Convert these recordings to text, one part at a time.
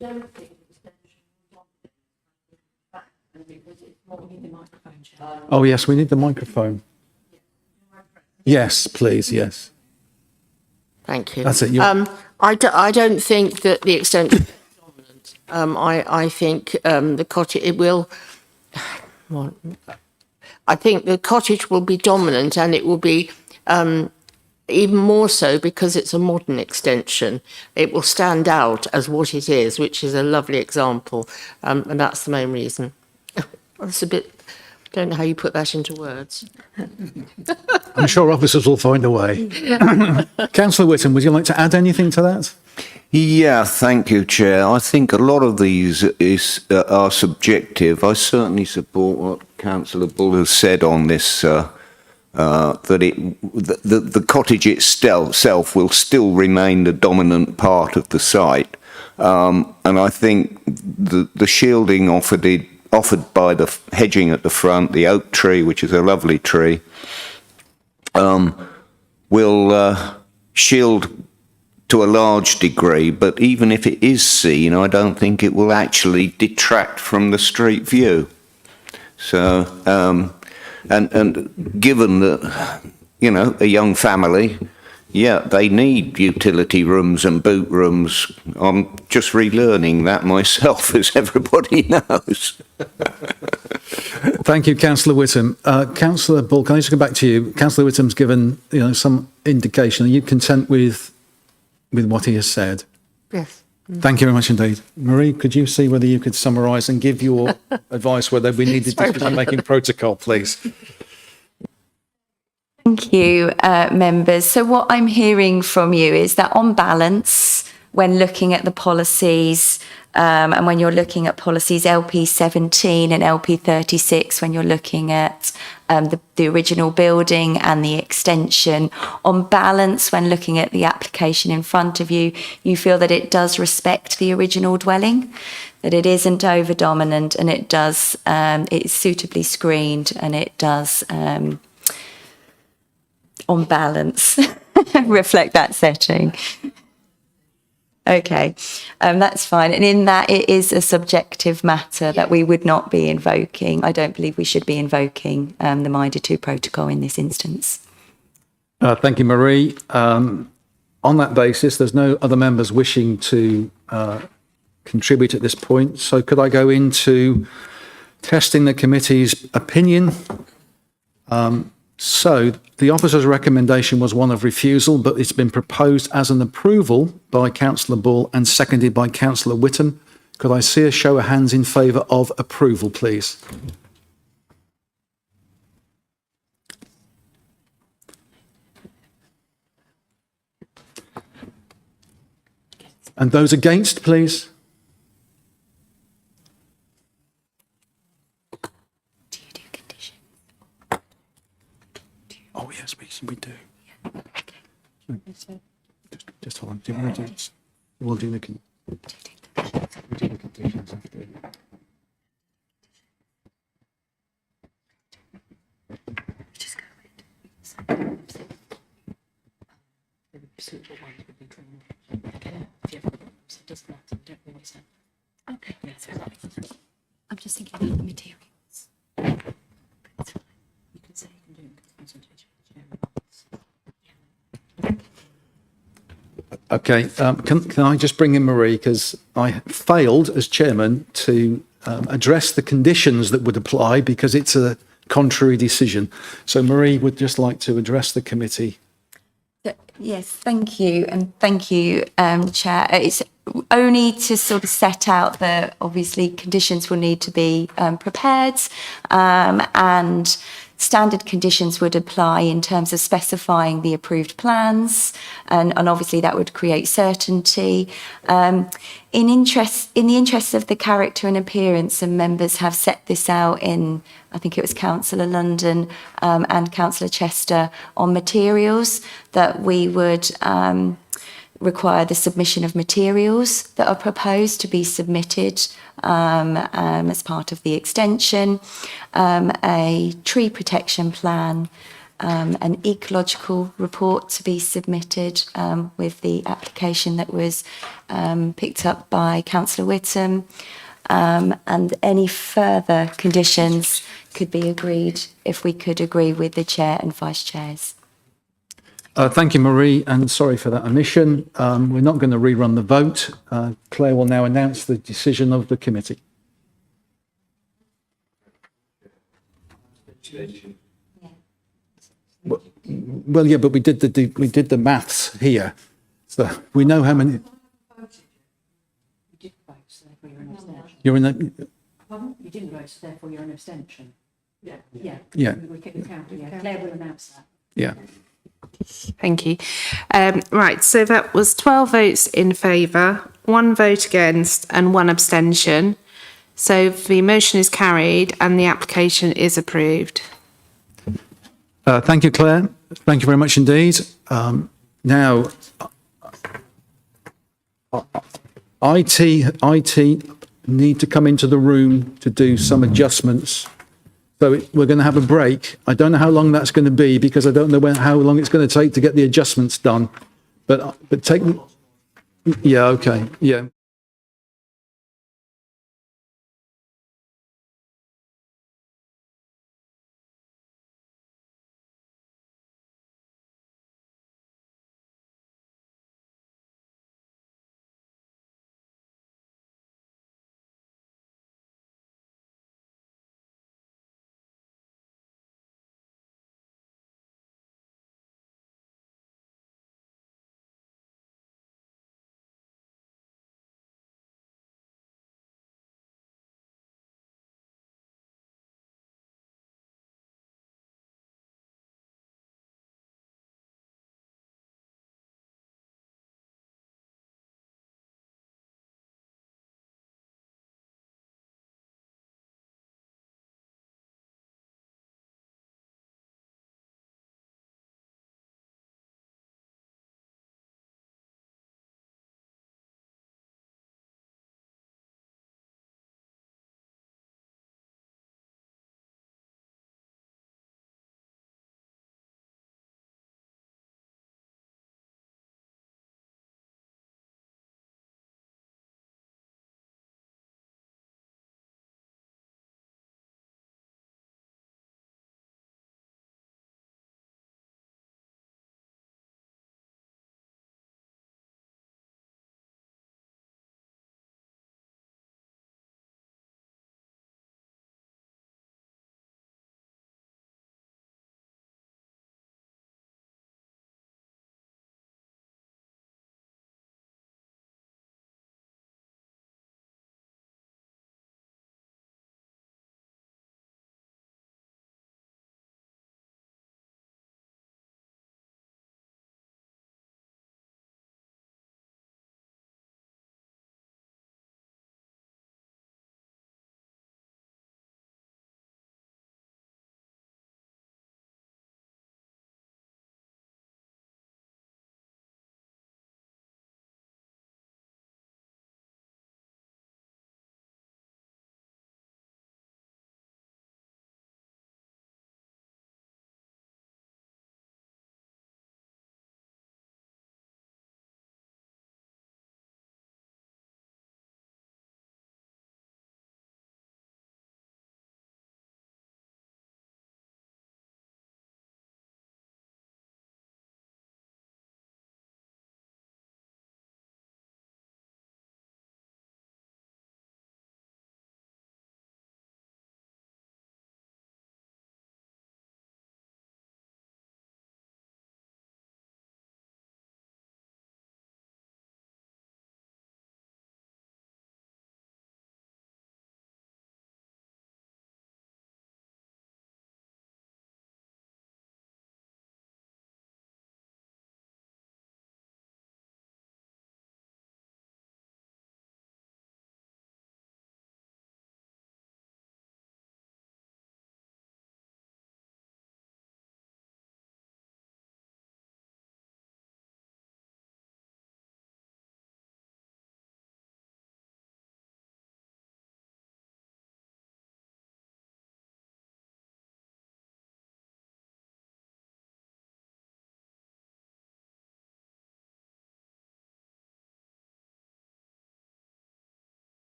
don't think extension because it's more we need the microphone, Chair. Oh, yes, we need the microphone. Yes, please, yes. Thank you. That's it. I don't think that the extension is dominant. I think the cottage, it will, well, I think the cottage will be dominant, and it will be even more so because it's a modern extension. It will stand out as what it is, which is a lovely example, and that's the main reason. That's a bit, don't know how you put that into words. I'm sure officers will find a way. Councillor Whittam, would you like to add anything to that? Yeah, thank you, Chair. I think a lot of these are subjective. I certainly support what Councillor Bull has said on this, that the cottage itself will still remain the dominant part of the site. And I think the shielding offered by the hedging at the front, the oak tree, which is a lovely tree, will shield to a large degree, but even if it is seen, I don't think it will actually detract from the street view. So, and given that, you know, a young family, yeah, they need utility rooms and boot rooms. I'm just relearning that myself, as everybody knows. Thank you, Councillor Whittam. Councillor Bull, can I just go back to you? Councillor Whittam's given, you know, some indication. Are you content with what he has said? Yes. Thank you very much indeed. Marie, could you see whether you could summarise and give your advice whether we needed decision-making protocol, please? Thank you, members. So what I'm hearing from you is that on balance, when looking at the policies, and when you're looking at policies LP 17 and LP 36, when you're looking at the original building and the extension, on balance, when looking at the application in front of you, you feel that it does respect the original dwelling, that it isn't over dominant, and it does, it's suitably screened, and it does, on balance, reflect that setting. Okay, that's fine. And in that, it is a subjective matter that we would not be invoking. I don't believe we should be invoking the MIDA 2 protocol in this instance. Thank you, Marie. On that basis, there's no other members wishing to contribute at this point. So could I go into testing the committee's opinion? So the officer's recommendation was one of refusal, but it's been proposed as an approval by Councillor Bull and seconded by Councillor Whittam. Could I see a show of hands in favour of approval, please? And those against, please? Do you do conditions? Oh, yes, we do. Just hold on. Do you want to do this? We'll do the conditions after. Just go Okay. I'm just thinking about the materials. You can say you can do consultation. Okay, can I just bring in Marie, because I failed as chairman to address the conditions that would apply because it's a contrary decision. So Marie would just like to address the committee. Yes, thank you. And thank you, Chair. It's only to sort of set out that obviously conditions will need to be prepared, and standard conditions would apply in terms of specifying the approved plans, and obviously that would create certainty. In the interest of the character and appearance, and members have set this out in, I think it was Councillor London and Councillor Chester, on materials, that we would require the submission of materials that are proposed to be submitted as part of the extension, a tree protection plan, an ecological report to be submitted with the application that was picked up by Councillor Whittam. And any further conditions could be agreed if we could agree with the chair and vice chairs. Thank you, Marie, and sorry for that omission. We're not going to rerun the vote. Claire will now announce the decision of the committee. Well, yeah, but we did the maths here, so we know how many. You did vote, so therefore you're an abstention. You're in the. Pardon? You didn't vote, so therefore you're an abstention. Yeah. Yeah. We can count, yeah. Claire will announce that. Yeah. Thank you. Right, so that was 12 votes in favour, 1 vote against and 1 abstention. So the motion is carried and the application is approved. Thank you, Claire. Thank you very much indeed. Now, IT need to come into the room to do some adjustments. So we're going to have a break. I don't know how long that's going to be because I don't know how long it's going to take to get the adjustments done. But take, yeah, okay, yeah.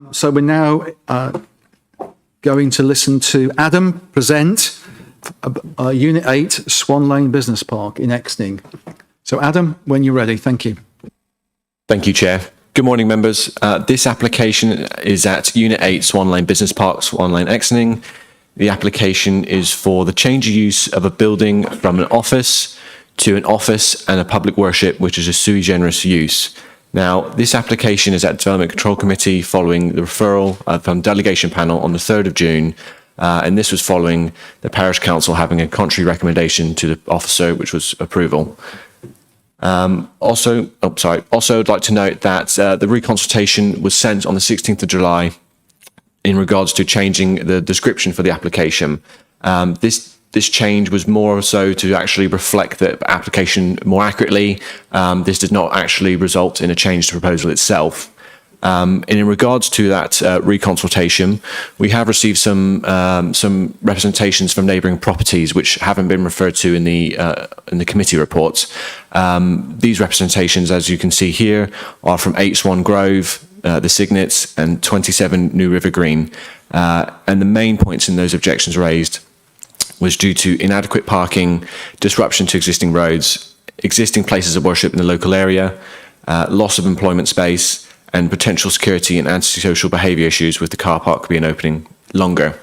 So we're now going to listen to Adam present Unit 8 Swan Lane Business Park in Exning. So Adam, when you're ready, thank you. Thank you, Chair. Good morning, members. This application is at Unit 8 Swan Lane Business Park, Swan Lane, Exning. The application is for the change of use of a building from an office to an office and a public worship, which is a sui generis use. Now, this application is at Development Control Committee following the referral from delegation panel on the 3rd of June. And this was following the Parish Council having a contrary recommendation to the officer, which was approval. Also, I'd like to note that the reconsultation was sent on the 16th of July in regards to changing the description for the application. This change was more so to actually reflect the application more accurately. This did not actually result in a change to the proposal itself. And in regards to that reconsultation, we have received some representations from neighbouring properties which haven't been referred to in the committee reports. These representations, as you can see here, are from 8 Swan Grove, the Signets, and 27 New River Green. And the main points in those objections raised was due to inadequate parking, disruption to existing roads, existing places of worship in the local area, loss of employment space, and potential security and antisocial behaviour issues with the car park being opening longer.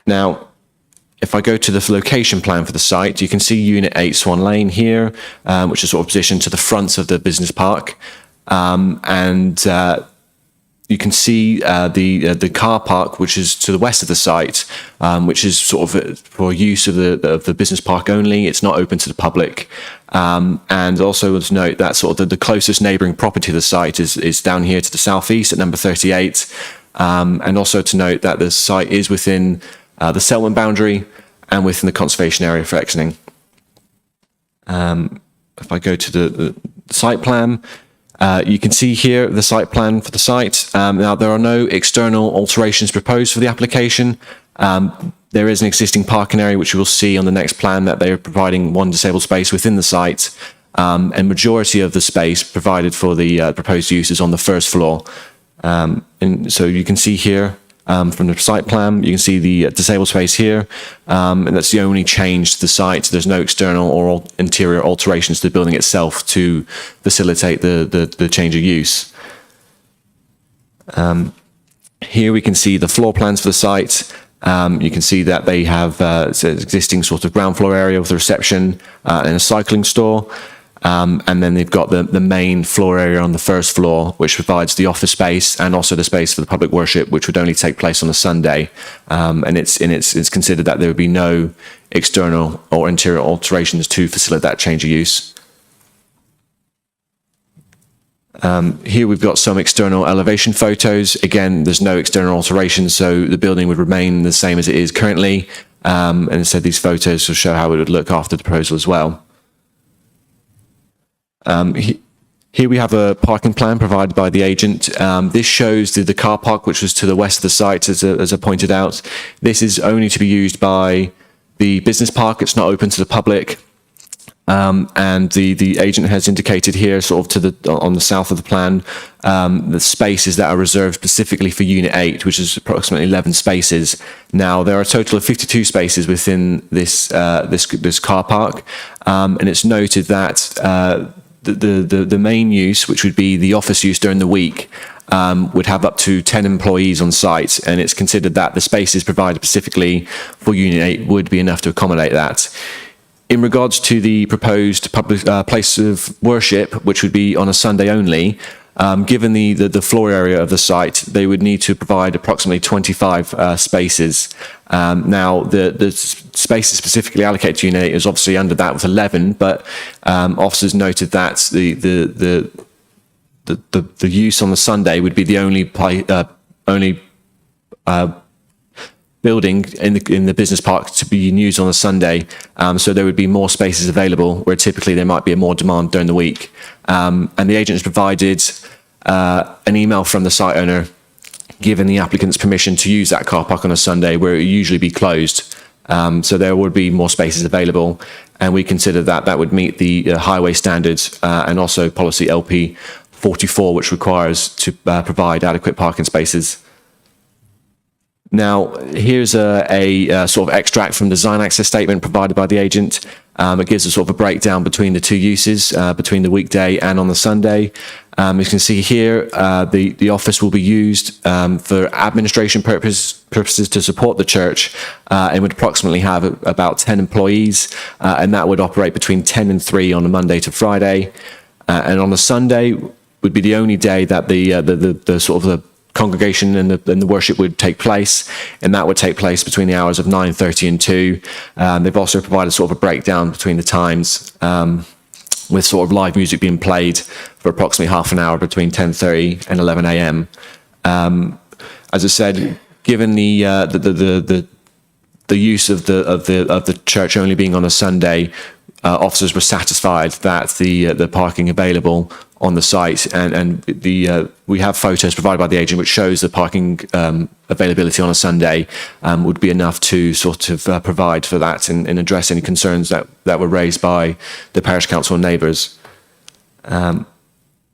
Now, if I go to the location plan for the site, you can see Unit 8 Swan Lane here, which is sort of positioned to the front of the business park. You can see the car park, which is to the west of the site, which is sort of for use of the business park only. It's not open to the public. And also to note that sort of the closest neighbouring property to the site is down here to the southeast at number 38. And also to note that the site is within the settlement boundary and within the conservation area for Exning. If I go to the site plan, you can see here the site plan for the site. Now, there are no external alterations proposed for the application. There is an existing parking area, which you will see on the next plan, that they are providing one disabled space within the site. And majority of the space provided for the proposed use is on the first floor. And so you can see here from the site plan, you can see the disabled space here. And that's the only change to the site. There's no external or interior alterations to the building itself to facilitate the change of use. Here we can see the floor plans for the site. You can see that they have existing sort of ground floor area with a reception and a cycling store. And then they've got the main floor area on the first floor, which provides the office space and also the space for the public worship, which would only take place on a Sunday. And it's considered that there would be no external or interior alterations to facilitate that change of use. Here we've got some external elevation photos. Again, there's no external alterations, so the building would remain the same as it is currently. And instead, these photos will show how it would look after the proposal as well. Here we have a parking plan provided by the agent. This shows the car park, which was to the west of the site, as I pointed out. This is only to be used by the business park. It's not open to the public. And the agent has indicated here, sort of on the south of the plan, the spaces that are reserved specifically for Unit 8, which is approximately 11 spaces. Now, there are a total of 52 spaces within this car park, and it's noted that the main use, which would be the office use during the week, would have up to 10 employees on site, and it's considered that the spaces provided specifically for Unit 8 would be enough to accommodate that. In regards to the proposed public place of worship, which would be on a Sunday only, given the floor area of the site, they would need to provide approximately 25 spaces. Now, the spaces specifically allocated to Unit 8 is obviously under that with 11, but officers noted that the use on the Sunday would be the only building in the business park to be used on a Sunday, so there would be more spaces available where typically there might be more demand during the week. And the agent has provided an email from the site owner giving the applicants permission to use that car park on a Sunday where it would usually be closed. So there would be more spaces available, and we consider that would meet the highway standards and also policy LP 44, which requires to provide adequate parking spaces. Now, here's a sort of extract from the design access statement provided by the agent. It gives a sort of a breakdown between the two uses, between the weekday and on the Sunday. As you can see here, the office will be used for administration purposes to support the church, and would approximately have about 10 employees, and that would operate between 10 and 3 on a Monday to Friday. And on the Sunday would be the only day that the sort of the congregation and the worship would take place, and that would take place between the hours of 9:30 and 2. They've also provided sort of a breakdown between the times, with sort of live music being played for approximately half an hour between 10:30 and 11 a.m. As I said, given the use of the church only being on a Sunday, officers were satisfied that the parking available on the site, and we have photos provided by the agent which shows the parking availability on a Sunday would be enough to sort of provide for that and address any concerns that were raised by the parish council and neighbours.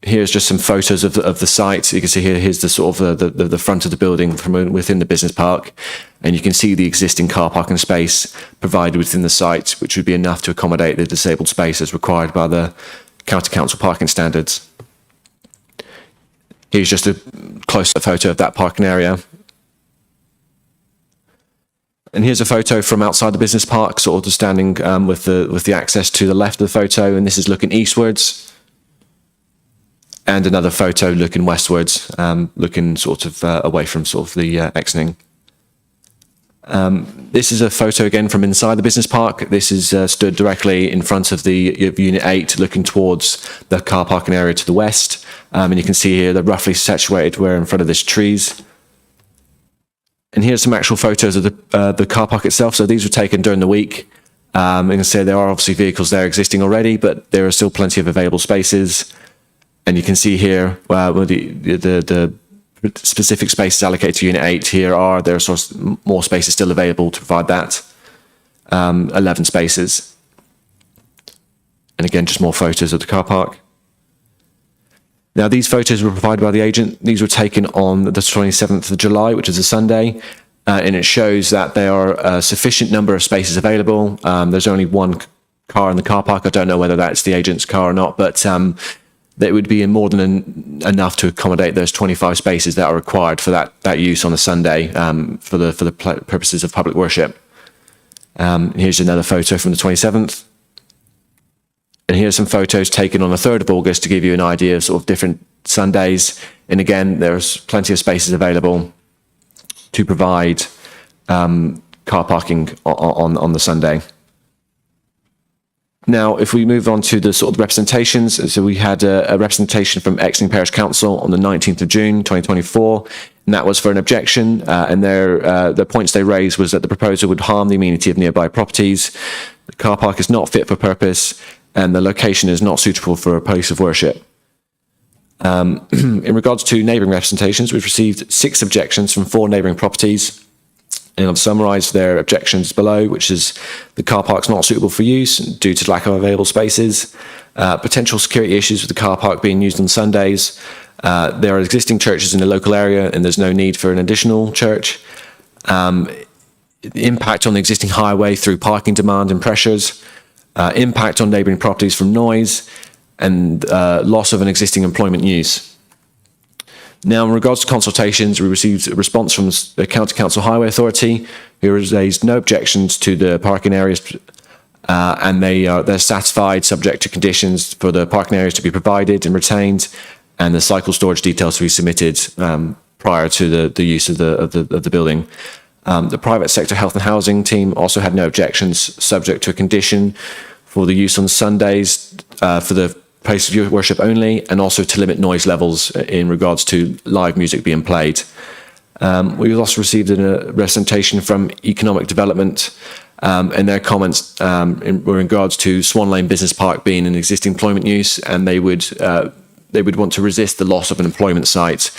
Here's just some photos of the site. You can see here's the sort of the front of the building from within the business park, and you can see the existing car parking space provided within the site, which would be enough to accommodate the disabled space as required by the county council parking standards. Here's just a close-up photo of that parking area. And here's a photo from outside the business park, sort of just standing with the access to the left of the photo, and this is looking eastwards. And another photo looking westwards, looking sort of away from sort of the Exning. This is a photo again from inside the business park. This is stood directly in front of the Unit 8, looking towards the car parking area to the west. And you can see here they're roughly situated where in front of this trees. And here's some actual photos of the car park itself. So these were taken during the week. You can see there are obviously vehicles there existing already, but there are still plenty of available spaces. And you can see here the specific spaces allocated to Unit 8 here there are sort of more spaces still available to provide that. 11 spaces. And again, just more photos of the car park. Now, these photos were provided by the agent. These were taken on the 27th of July, which is a Sunday. And it shows that there are a sufficient number of spaces available. There's only one car in the car park. I don't know whether that's the agent's car or not, but that would be more than enough to accommodate those 25 spaces that are required for that use on a Sunday for the purposes of public worship. Here's another photo from the 27th. And here's some photos taken on the 3rd of August to give you an idea of sort of different Sundays. And again, there's plenty of spaces available to provide car parking on the Sunday. Now, if we move on to the sort of representations, so we had a representation from Exning Parish Council on the 19th of June, 2024, and that was for an objection. And the points they raised was that the proposal would harm the amenity of nearby properties, the car park is not fit for purpose, and the location is not suitable for a place of worship. In regards to neighbouring representations, we've received 6 objections from 4 neighbouring properties. And I've summarised their objections below, which is the car park's not suitable for use due to lack of available spaces, potential security issues with the car park being used on Sundays. There are existing churches in the local area and there's no need for an additional church. Impact on the existing highway through parking demand and pressures, impact on neighbouring properties from noise, and loss of an existing employment use. Now, in regards to consultations, we received a response from the County Council Highway Authority, who raised no objections to the parking areas, and they're satisfied, subject to conditions, for the parking areas to be provided and retained, and the cycle storage details to be submitted prior to the use of the building. The private sector health and housing team also had no objections, subject to a condition for the use on Sundays for the place of worship only, and also to limit noise levels in regards to live music being played. We've also received a representation from Economic Development, and their comments in regards to Swan Lane Business Park being an existing employment use, and they would want to resist the loss of an employment site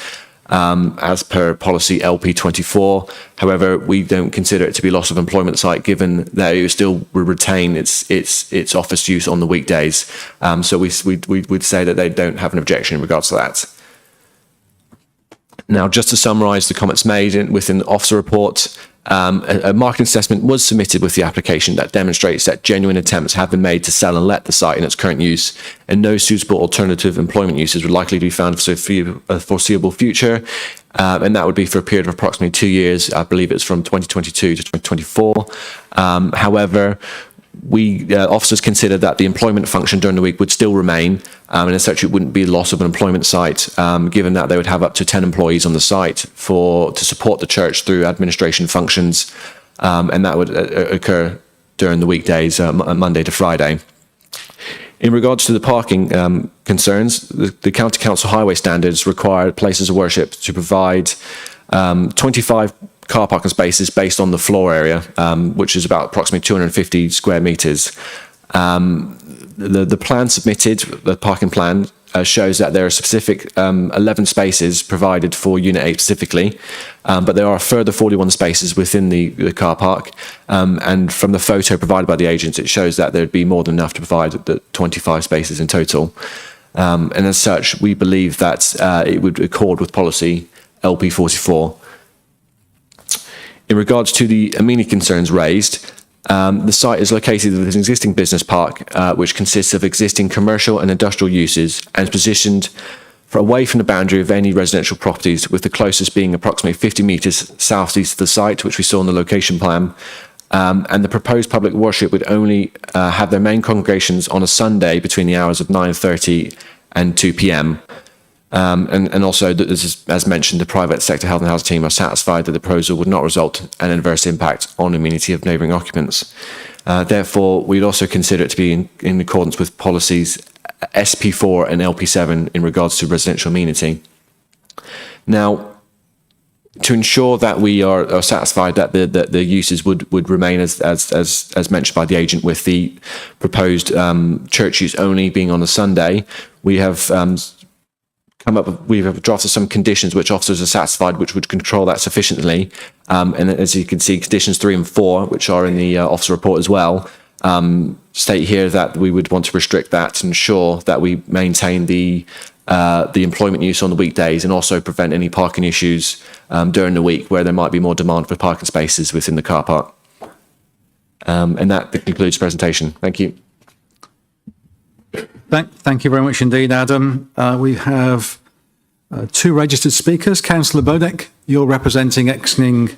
as per policy LP24. However, we don't consider it to be loss of employment site, given that it still will retain its office use on the weekdays. So we would say that they don't have an objection in regards to that. Now, just to summarise the comments made within the officer report, a market assessment was submitted with the application that demonstrates that genuine attempts have been made to sell and let the site in its current use, and no suitable alternative employment uses would likely be found for a foreseeable future, and that would be for a period of approximately 2 years. I believe it's from 2022 to 2024. However, we officers considered that the employment function during the week would still remain, and as such it wouldn't be loss of an employment site, given that they would have up to 10 employees on the site to support the church through administration functions, and that would occur during the weekdays, Monday to Friday. In regards to the parking concerns, the County Council highway standards require places of worship to provide 25 car parking spaces based on the floor area, which is about approximately 250 square metres. The plan submitted, the parking plan, shows that there are specific 11 spaces provided for Unit 8 specifically, but there are a further 41 spaces within the car park, and from the photo provided by the agents, it shows that there'd be more than enough to provide the 25 spaces in total. And as such, we believe that it would accord with policy LP44. In regards to the amenity concerns raised, the site is located within an existing business park, which consists of existing commercial and industrial uses and is positioned away from the boundary of any residential properties, with the closest being approximately 50 metres southeast of the site, which we saw in the location plan. And the proposed public worship would only have their main congregations on a Sunday between the hours of 9:30 and 2 p.m. And also, as mentioned, the private sector health and housing team are satisfied that the proposal would not result in an adverse impact on amenity of neighbouring occupants. Therefore, we'd also consider it to be in accordance with policies SP4 and LP7 in regards to residential amenity. Now, to ensure that we are satisfied that the uses would remain as mentioned by the agent, with the proposed church use only being on a Sunday, we have we've drafted some conditions which officers are satisfied, which would control that sufficiently. And as you can see, conditions 3 and 4, which are in the officer report as well, state here that we would want to restrict that to ensure that we maintain the employment use on the weekdays, and also prevent any parking issues during the week where there might be more demand for parking spaces within the car park. And that concludes the presentation. Thank you. Thank you very much indeed, Adam. We have 2 registered speakers. Councillor Bodek, you're representing Exning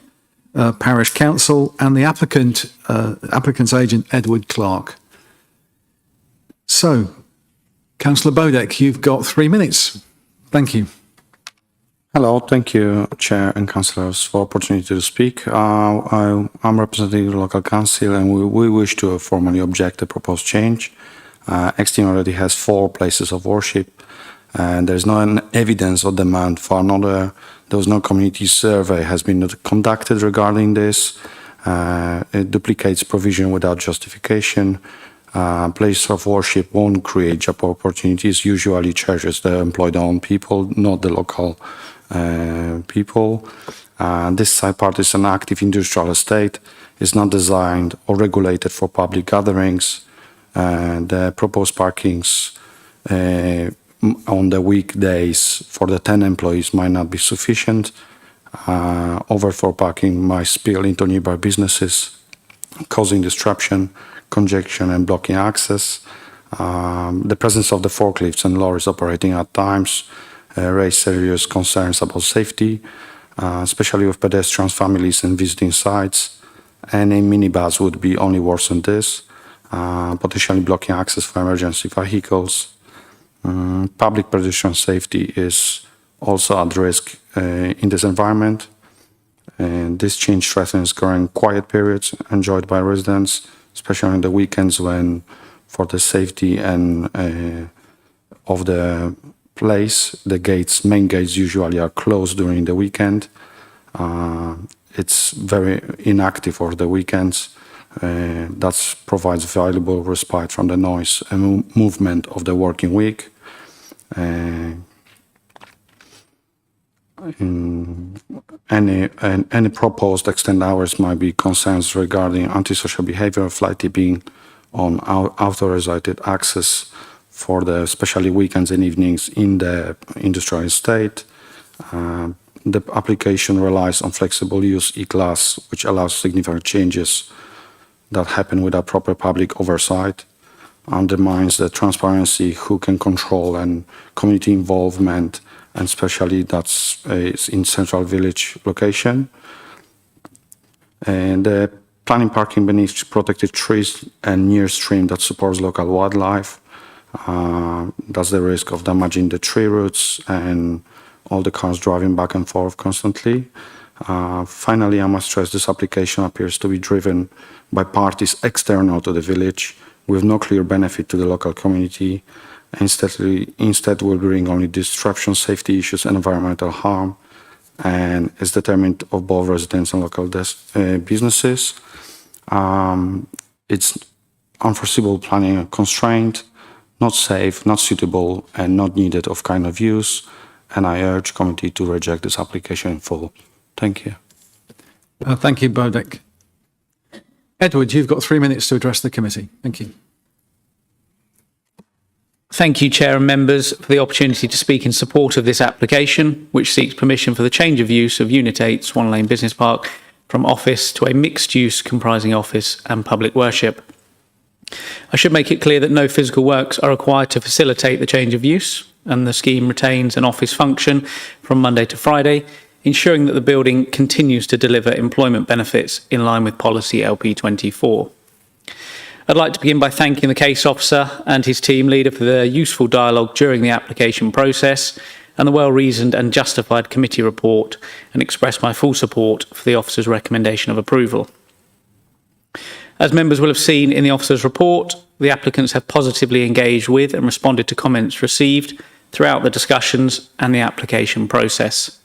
Parish Council, and the applicant's agent, Edward Clark. So, Councillor Bodek, you've got 3 minutes. Thank you. Hello, thank you, Chair and Councillors, for the opportunity to speak. I'm representing the local council, and we wish to formally object the proposed change. Exting already has 4 places of worship, and there's no evidence of demand for another. There was no community survey has been conducted regarding this. It duplicates provision without justification. Place of worship won't create job opportunities. Usually churches, they employ their own people, not the local people. This site part is an active industrial estate. It's not designed or regulated for public gatherings. The proposed parkings on the weekdays for the 10 employees might not be sufficient. Overflow parking might spill into nearby businesses, causing disruption, congestion, and blocking access. The presence of the forklifts and lorries operating at times raise serious concerns about safety, especially with pedestrians, families, and visiting sites. Any minibus would be only worsen this, potentially blocking access for emergency vehicles. Public pedestrian safety is also at risk in this environment. And this change threatens current quiet periods enjoyed by residents, especially on the weekends when, for the safety and of the place, the main gates usually are closed during the weekend. It's very inactive for the weekends. That provides valuable respite from the noise and movement of the working week. any proposed extended hours might be concerns regarding antisocial behavior, flight tipping on authorized access for the especially weekends and evenings in the industrial estate. The application relies on flexible use E-class, which allows significant changes that happen without proper public oversight, undermines the transparency, who can control, and community involvement, and especially that's in central village location. And planning parking beneath protected trees and near stream that supports local wildlife. That's the risk of damaging the tree roots and all the cars driving back and forth constantly. Finally, I must stress this application appears to be driven by parties external to the village with no clear benefit to the local community. Instead will bring only disruption, safety issues, and environmental harm, and is determined of both residents and local businesses. It's unforeseeable planning constraint, not safe, not suitable, and not needed of kind of use. And I urge committee to reject this application in full. Thank you. Thank you, Bodek. Edward, you've got 3 minutes to address the committee. Thank you. Thank you, Chair and members, for the opportunity to speak in support of this application, which seeks permission for the change of use of Unit 8 Swan Lane Business Park from office to a mixed use comprising office and public worship. I should make it clear that no physical works are required to facilitate the change of use, and the scheme retains an office function from Monday to Friday, ensuring that the building continues to deliver employment benefits in line with policy LP24. I'd like to begin by thanking the case officer and his team leader for their useful dialogue during the application process and the well-reasoned and justified committee report, and express my full support for the officer's recommendation of approval. As members will have seen in the officer's report, the applicants have positively engaged with and responded to comments received throughout the discussions and the application process.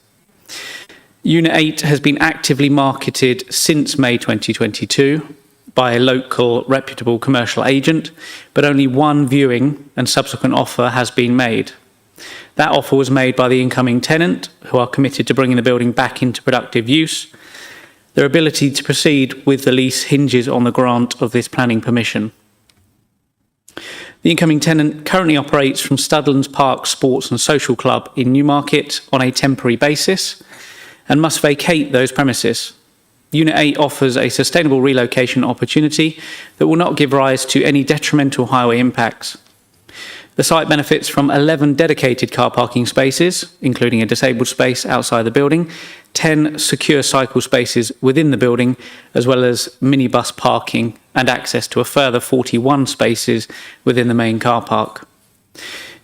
Unit 8 has been actively marketed since May 2022 by a local reputable commercial agent, but only one viewing and subsequent offer has been made. That offer was made by the incoming tenant, who are committed to bringing the building back into productive use. Their ability to proceed with the lease hinges on the grant of this planning permission. The incoming tenant currently operates from Studlands Park Sports and Social Club in Newmarket on a temporary basis and must vacate those premises. Unit 8 offers a sustainable relocation opportunity that will not give rise to any detrimental highway impacts. The site benefits from 11 dedicated car parking spaces, including a disabled space outside the building, 10 secure cycle spaces within the building, as well as minibus parking and access to a further 41 spaces within the main car park.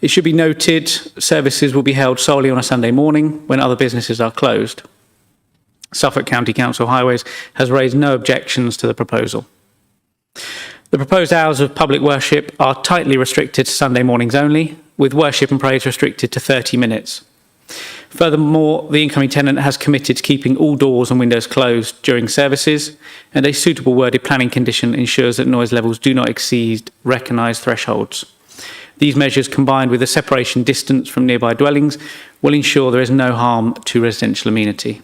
It should be noted, services will be held solely on a Sunday morning when other businesses are closed. Suffolk County Council Highways has raised no objections to the proposal. The proposed hours of public worship are tightly restricted to Sunday mornings only, with worship and praise restricted to 30 minutes. Furthermore, the incoming tenant has committed to keeping all doors and windows closed during services, and a suitable worded planning condition ensures that noise levels do not exceed recognised thresholds. These measures, combined with a separation distance from nearby dwellings, will ensure there is no harm to residential amenity.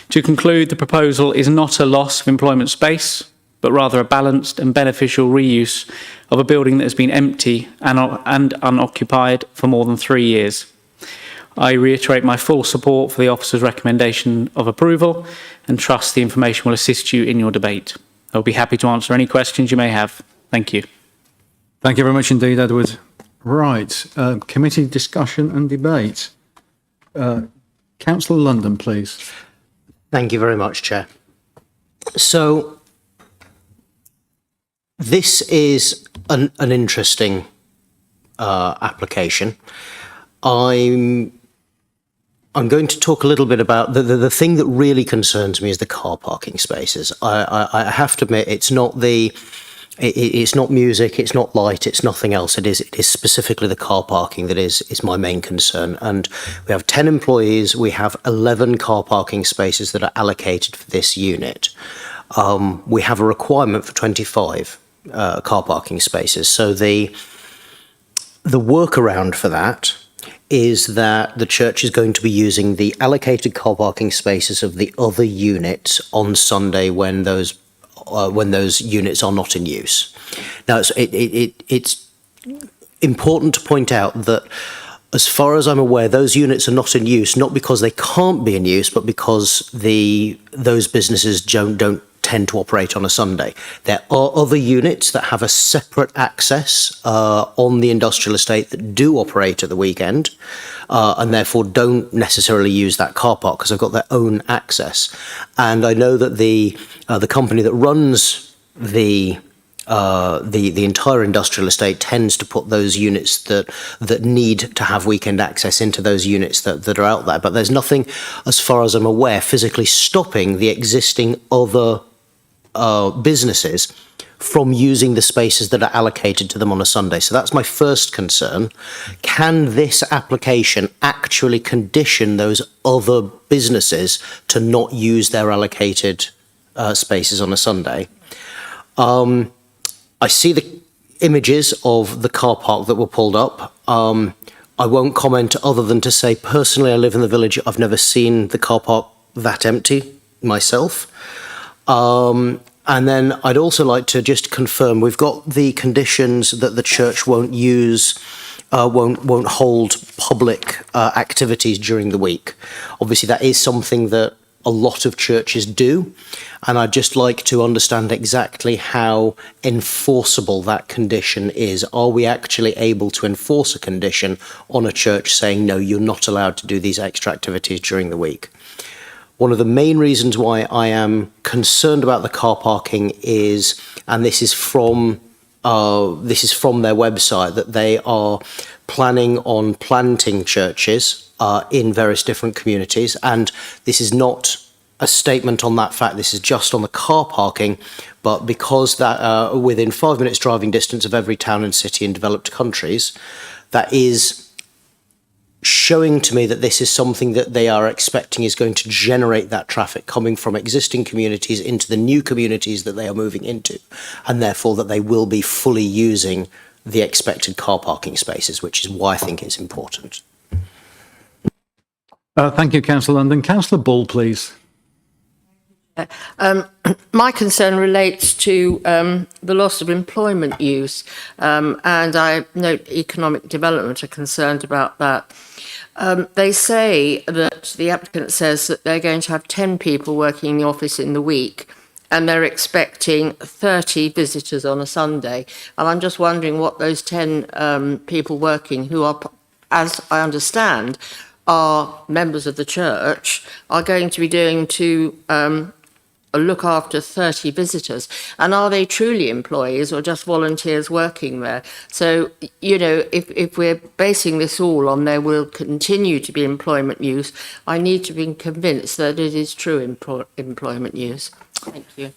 To conclude, the proposal is not a loss of employment space, but rather a balanced and beneficial reuse of a building that has been empty and unoccupied for more than 3 years. I reiterate my full support for the officer's recommendation of approval and trust the information will assist you in your debate. I'll be happy to answer any questions you may have. Thank you. Thank you very much indeed, Edward. Right, committee discussion and debate. Councillor London, please. Thank you very much, Chair. So, this is an interesting application. I'm going to talk a little bit about the thing that really concerns me is the car parking spaces. I have to admit, it's not music, it's not light, it's nothing else. It is specifically the car parking that is my main concern. And we have 10 employees, we have 11 car parking spaces that are allocated for this unit. We have a requirement for 25 car parking spaces. So the workaround for that is that the church is going to be using the allocated car parking spaces of the other units on Sunday when those units are not in use. Now, it's important to point out that, as far as I'm aware, those units are not in use, not because they can't be in use, but because those businesses don't tend to operate on a Sunday. There are other units that have a separate access on the industrial estate that do operate at the weekend, and therefore don't necessarily use that car park because they've got their own access. And I know that the company that runs the entire industrial estate tends to put those units that need to have weekend access into those units that are out there. But there's nothing, as far as I'm aware, physically stopping the existing other businesses from using the spaces that are allocated to them on a Sunday. So that's my first concern. Can this application actually condition those other businesses to not use their allocated spaces on a Sunday? I see the images of the car park that were pulled up. I won't comment other than to say, personally, I live in the village. I've never seen the car park that empty myself. And then I'd also like to just confirm, we've got the conditions that the church won't hold public activities during the week. Obviously, that is something that a lot of churches do, and I'd just like to understand exactly how enforceable that condition is. Are we actually able to enforce a condition on a church saying, no, you're not allowed to do these extra activities during the week? One of the main reasons why I am concerned about the car parking is, and this is from their website, that they are planning on planting churches in various different communities. And this is not a statement on that fact, this is just on the car parking, but because that within 5 minutes driving distance of every town and city in developed countries, that is showing to me that this is something that they are expecting is going to generate that traffic coming from existing communities into the new communities that they are moving into, and therefore that they will be fully using the expected car parking spaces, which is why I think it's important. Thank you, Councillor London. Councillor Bull, please. My concern relates to the loss of employment use, and I note economic development are concerned about that. They say that the applicant says that they're going to have 10 people working in the office in the week, and they're expecting 30 visitors on a Sunday. And I'm just wondering what those 10 people working, who are, as I understand, are members of the church, are going to be doing to look after 30 visitors. And are they truly employees or just volunteers working there? So, you know, if we're basing this all on there will continue to be employment use, I need to be convinced that it is true employment use. Thank you.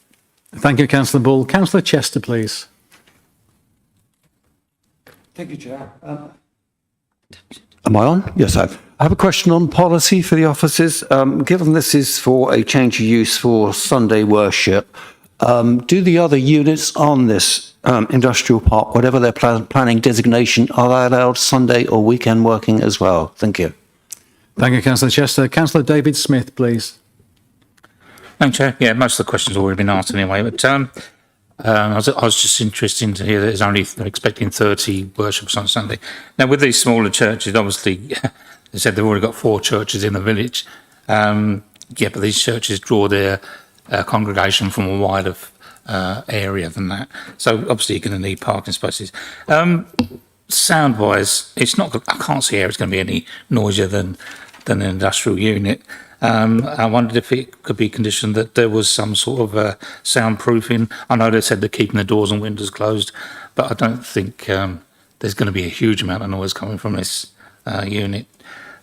Thank you, Councillor Bull. Councillor Chester, please. Thank you, Chair. Am I on? Yes, I have a question on policy for the offices. Given this is for a change of use for Sunday worship, do the other units on this industrial park, whatever their planning designation, are they allowed Sunday or weekend working as well? Thank you. Thank you, Councillor Chester. Councillor David Smith, please. Thank you, Chair. Yeah, most of the questions have already been asked anyway, but I was just interested to hear that they're expecting 30 worships on Sunday. Now, with these smaller churches, obviously, they said they've already got 4 churches in the village. But these churches draw their congregation from a wider area than that. So, obviously, you're going to need parking spaces. Sound-wise, it's not. I can't see how it's going to be any noisier than an industrial unit. I wondered if it could be conditioned that there was some sort of soundproofing. I know they said they're keeping the doors and windows closed, but I don't think there's going to be a huge amount of noise coming from this unit.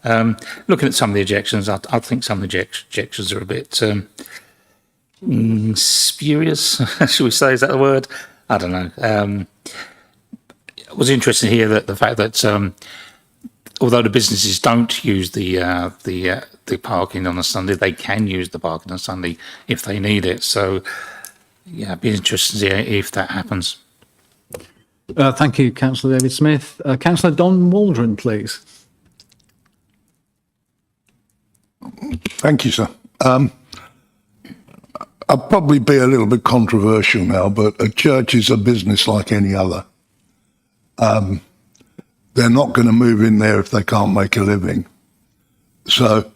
Looking at some of the ejections, I think some of the ejections are a bit spurious, should we say? Is that the word? I don't know. It was interesting to hear that the fact that although the businesses don't use the parking on a Sunday, they can use the parking on Sunday if they need it. So, yeah, it'd be interesting to see if that happens. Thank you, Councillor David Smith. Councillor Don Waldron, please. Thank you, sir. I'll probably be a little bit controversial now, but a church is a business like any other. They're not going to move in there if they can't make a living. So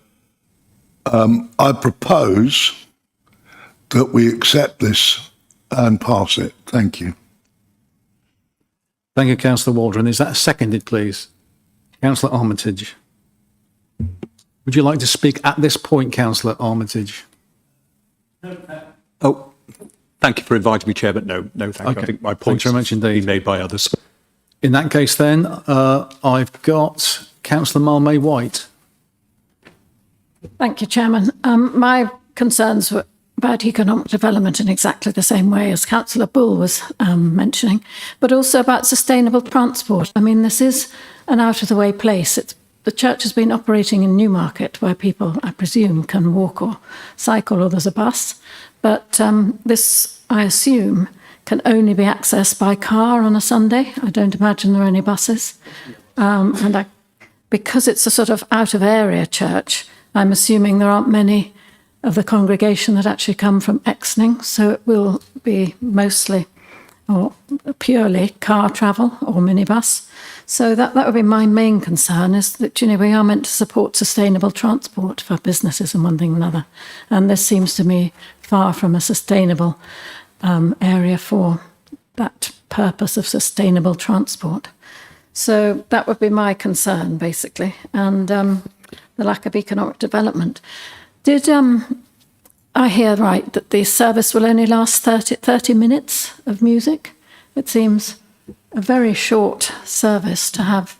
I propose that we accept this and pass it. Thank you. Thank you, Councillor Waldron. Is that seconded, please? Councillor Armitage. Would you like to speak at this point, Councillor Armitage? Oh, thank you for inviting me, Chair, but no, thank you. I think my points very much indeed. been made by others. In that case, then, I've got Councillor Malmay White. Thank you, Chairman. My concerns were about economic development in exactly the same way as Councillor Bull was mentioning, but also about sustainable transport. I mean, this is an out-of-the-way place. The church has been operating in Newmarket, where people, I presume, can walk or cycle, or there's a bus. But this, I assume, can only be accessed by car on a Sunday. I don't imagine there are any buses. Because it's a sort of out-of-area church, I'm assuming there aren't many of the congregation that actually come from Exning, so it will be mostly or purely car travel or minibus. So that would be my main concern, is that, we are meant to support sustainable transport for businesses and one thing and another. And this seems to me far from a sustainable area for that purpose of sustainable transport. So that would be my concern, basically, and the lack of economic development. Did I hear right that the service will only last 30 minutes of music? It seems a very short service to have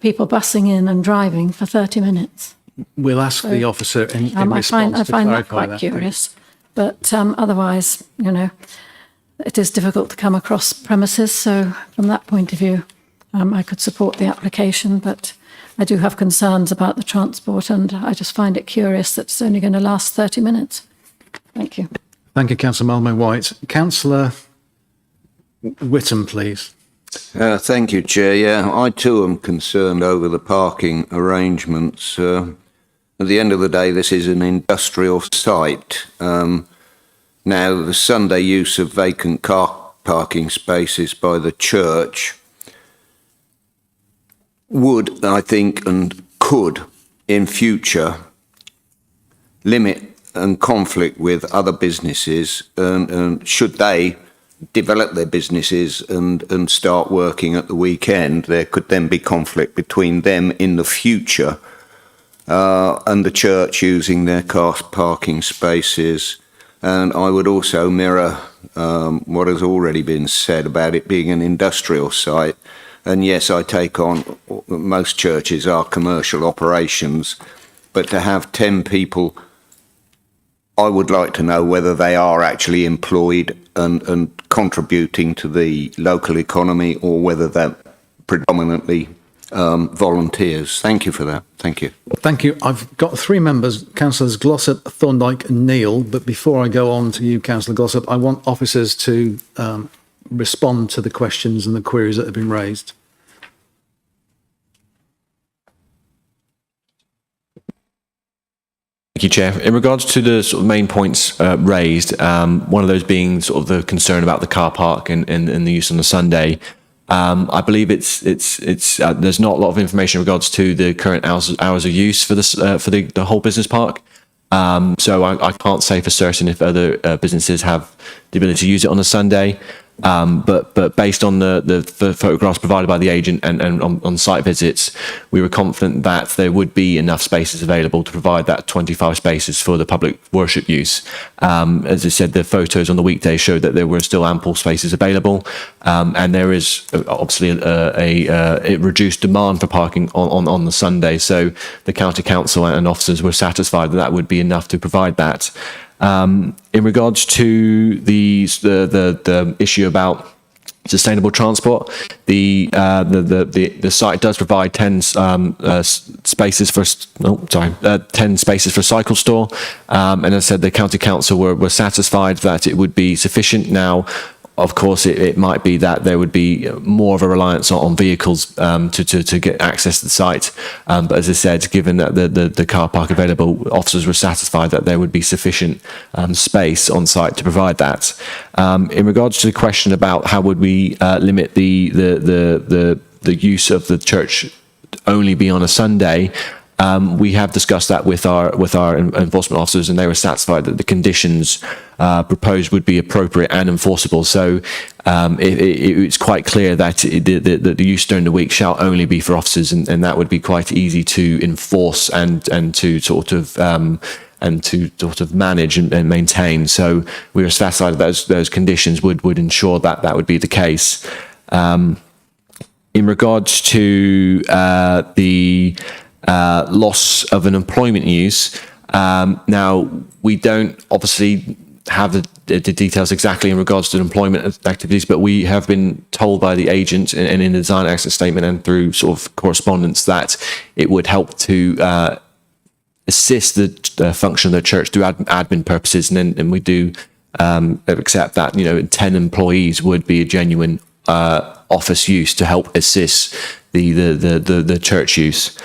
people bussing in and driving for 30 minutes. We'll ask the officer in response I to find that clarify quite curious. But otherwise, it is difficult to come across premises. So from that point of view, I could support the application, but I do have concerns about the transport, and I just find it curious that it's only going to last 30 minutes. Thank you. Thank you, Councillor Malmay White. Councillor Whittam, please. Thank you, Chair. Yeah, I too am concerned over the parking arrangements. At the end of the day, this is an industrial site. Now, the Sunday use of vacant car parking spaces by the church would, I think, and could in future limit and conflict with other businesses, and should they develop their businesses and start working at the weekend, there could then be conflict between them in the future and the church using their car parking spaces. And I would also mirror what has already been said about it being an industrial site. And yes, I take on most churches are commercial operations, but to have 10 people, I would like to know whether they are actually employed and contributing to the local economy, or whether they're predominantly volunteers. Thank you for that. Thank you. Thank you. I've got three members, Councillors Glossop, Thorndyke and Neal, but before I go on to you, Councillor Glossop, I want officers to respond to the questions and the queries that have been raised. Thank you, Chair. In regards to the sort of main points raised, one of those being sort of the concern about the car park and the use on the Sunday, I believe it's there's not a lot of information in regards to the current hours of use for this for the whole business park. So I can't say for certain if other businesses have the ability to use it on a Sunday. But based on the photographs provided by the agent and on site visits, we were confident that there would be enough spaces available to provide that 25 spaces for the public worship use. As I said, the photos on the weekday showed that there were still ample spaces available, and there is obviously a reduced demand for parking on the Sunday. So the county council and officers were satisfied that would be enough to provide that. In regards to the issue about sustainable transport, the site does provide 10 spaces for 10 spaces for a cycle store, and as I said, the county council were satisfied that it would be sufficient. Now, of course, it might be that there would be more of a reliance on vehicles to get access to the site. But as I said, given that the car park available, officers were satisfied that there would be sufficient space on site to provide that. In regards to the question about how would we limit the use of the church only be on a Sunday, we have discussed that with our enforcement officers, and they were satisfied that the conditions proposed would be appropriate and enforceable. So it's quite clear that the use during the week shall only be for officers, and that would be quite easy to enforce and to sort of manage and maintain. So we were satisfied that those conditions would ensure that that would be the case. In regards to the loss of an employment use. Now, we don't obviously have the details exactly in regards to employment activities, but we have been told by the agent and in the design access statement and through sort of correspondence that it would help to assist the function of the church through admin purposes, and we do accept that 10 employees would be a genuine office use to help assist the church use.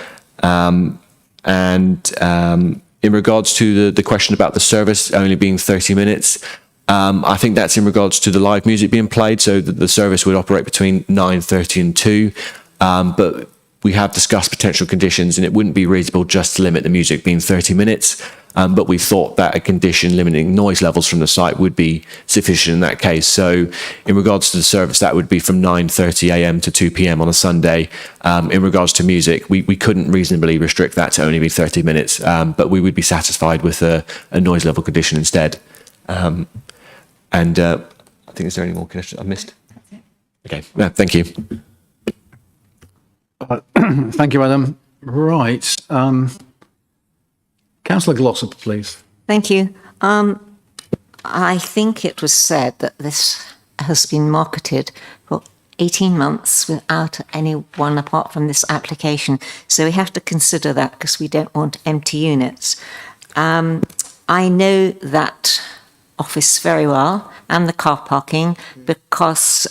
In regards to the question about the service only being 30 minutes, I think that's in regards to the live music being played, so that the service would operate between 9:30 and 2. But we have discussed potential conditions, and it wouldn't be reasonable just to limit the music being 30 minutes. But we thought that a condition limiting noise levels from the site would be sufficient in that case. So in regards to the service, that would be from 9:30 a.m. to 2 p.m. on a Sunday. In regards to music, we couldn't reasonably restrict that to only be 30 minutes, but we would be satisfied with a noise level condition instead. I think, is there any more conditions I missed? Okay, thank you. Thank you, Adam. Right. Councillor Glossop, please. Thank you. I think it was said that this has been marketed for 18 months without anyone apart from this application. So we have to consider that because we don't want empty units. I know that office very well and the car parking because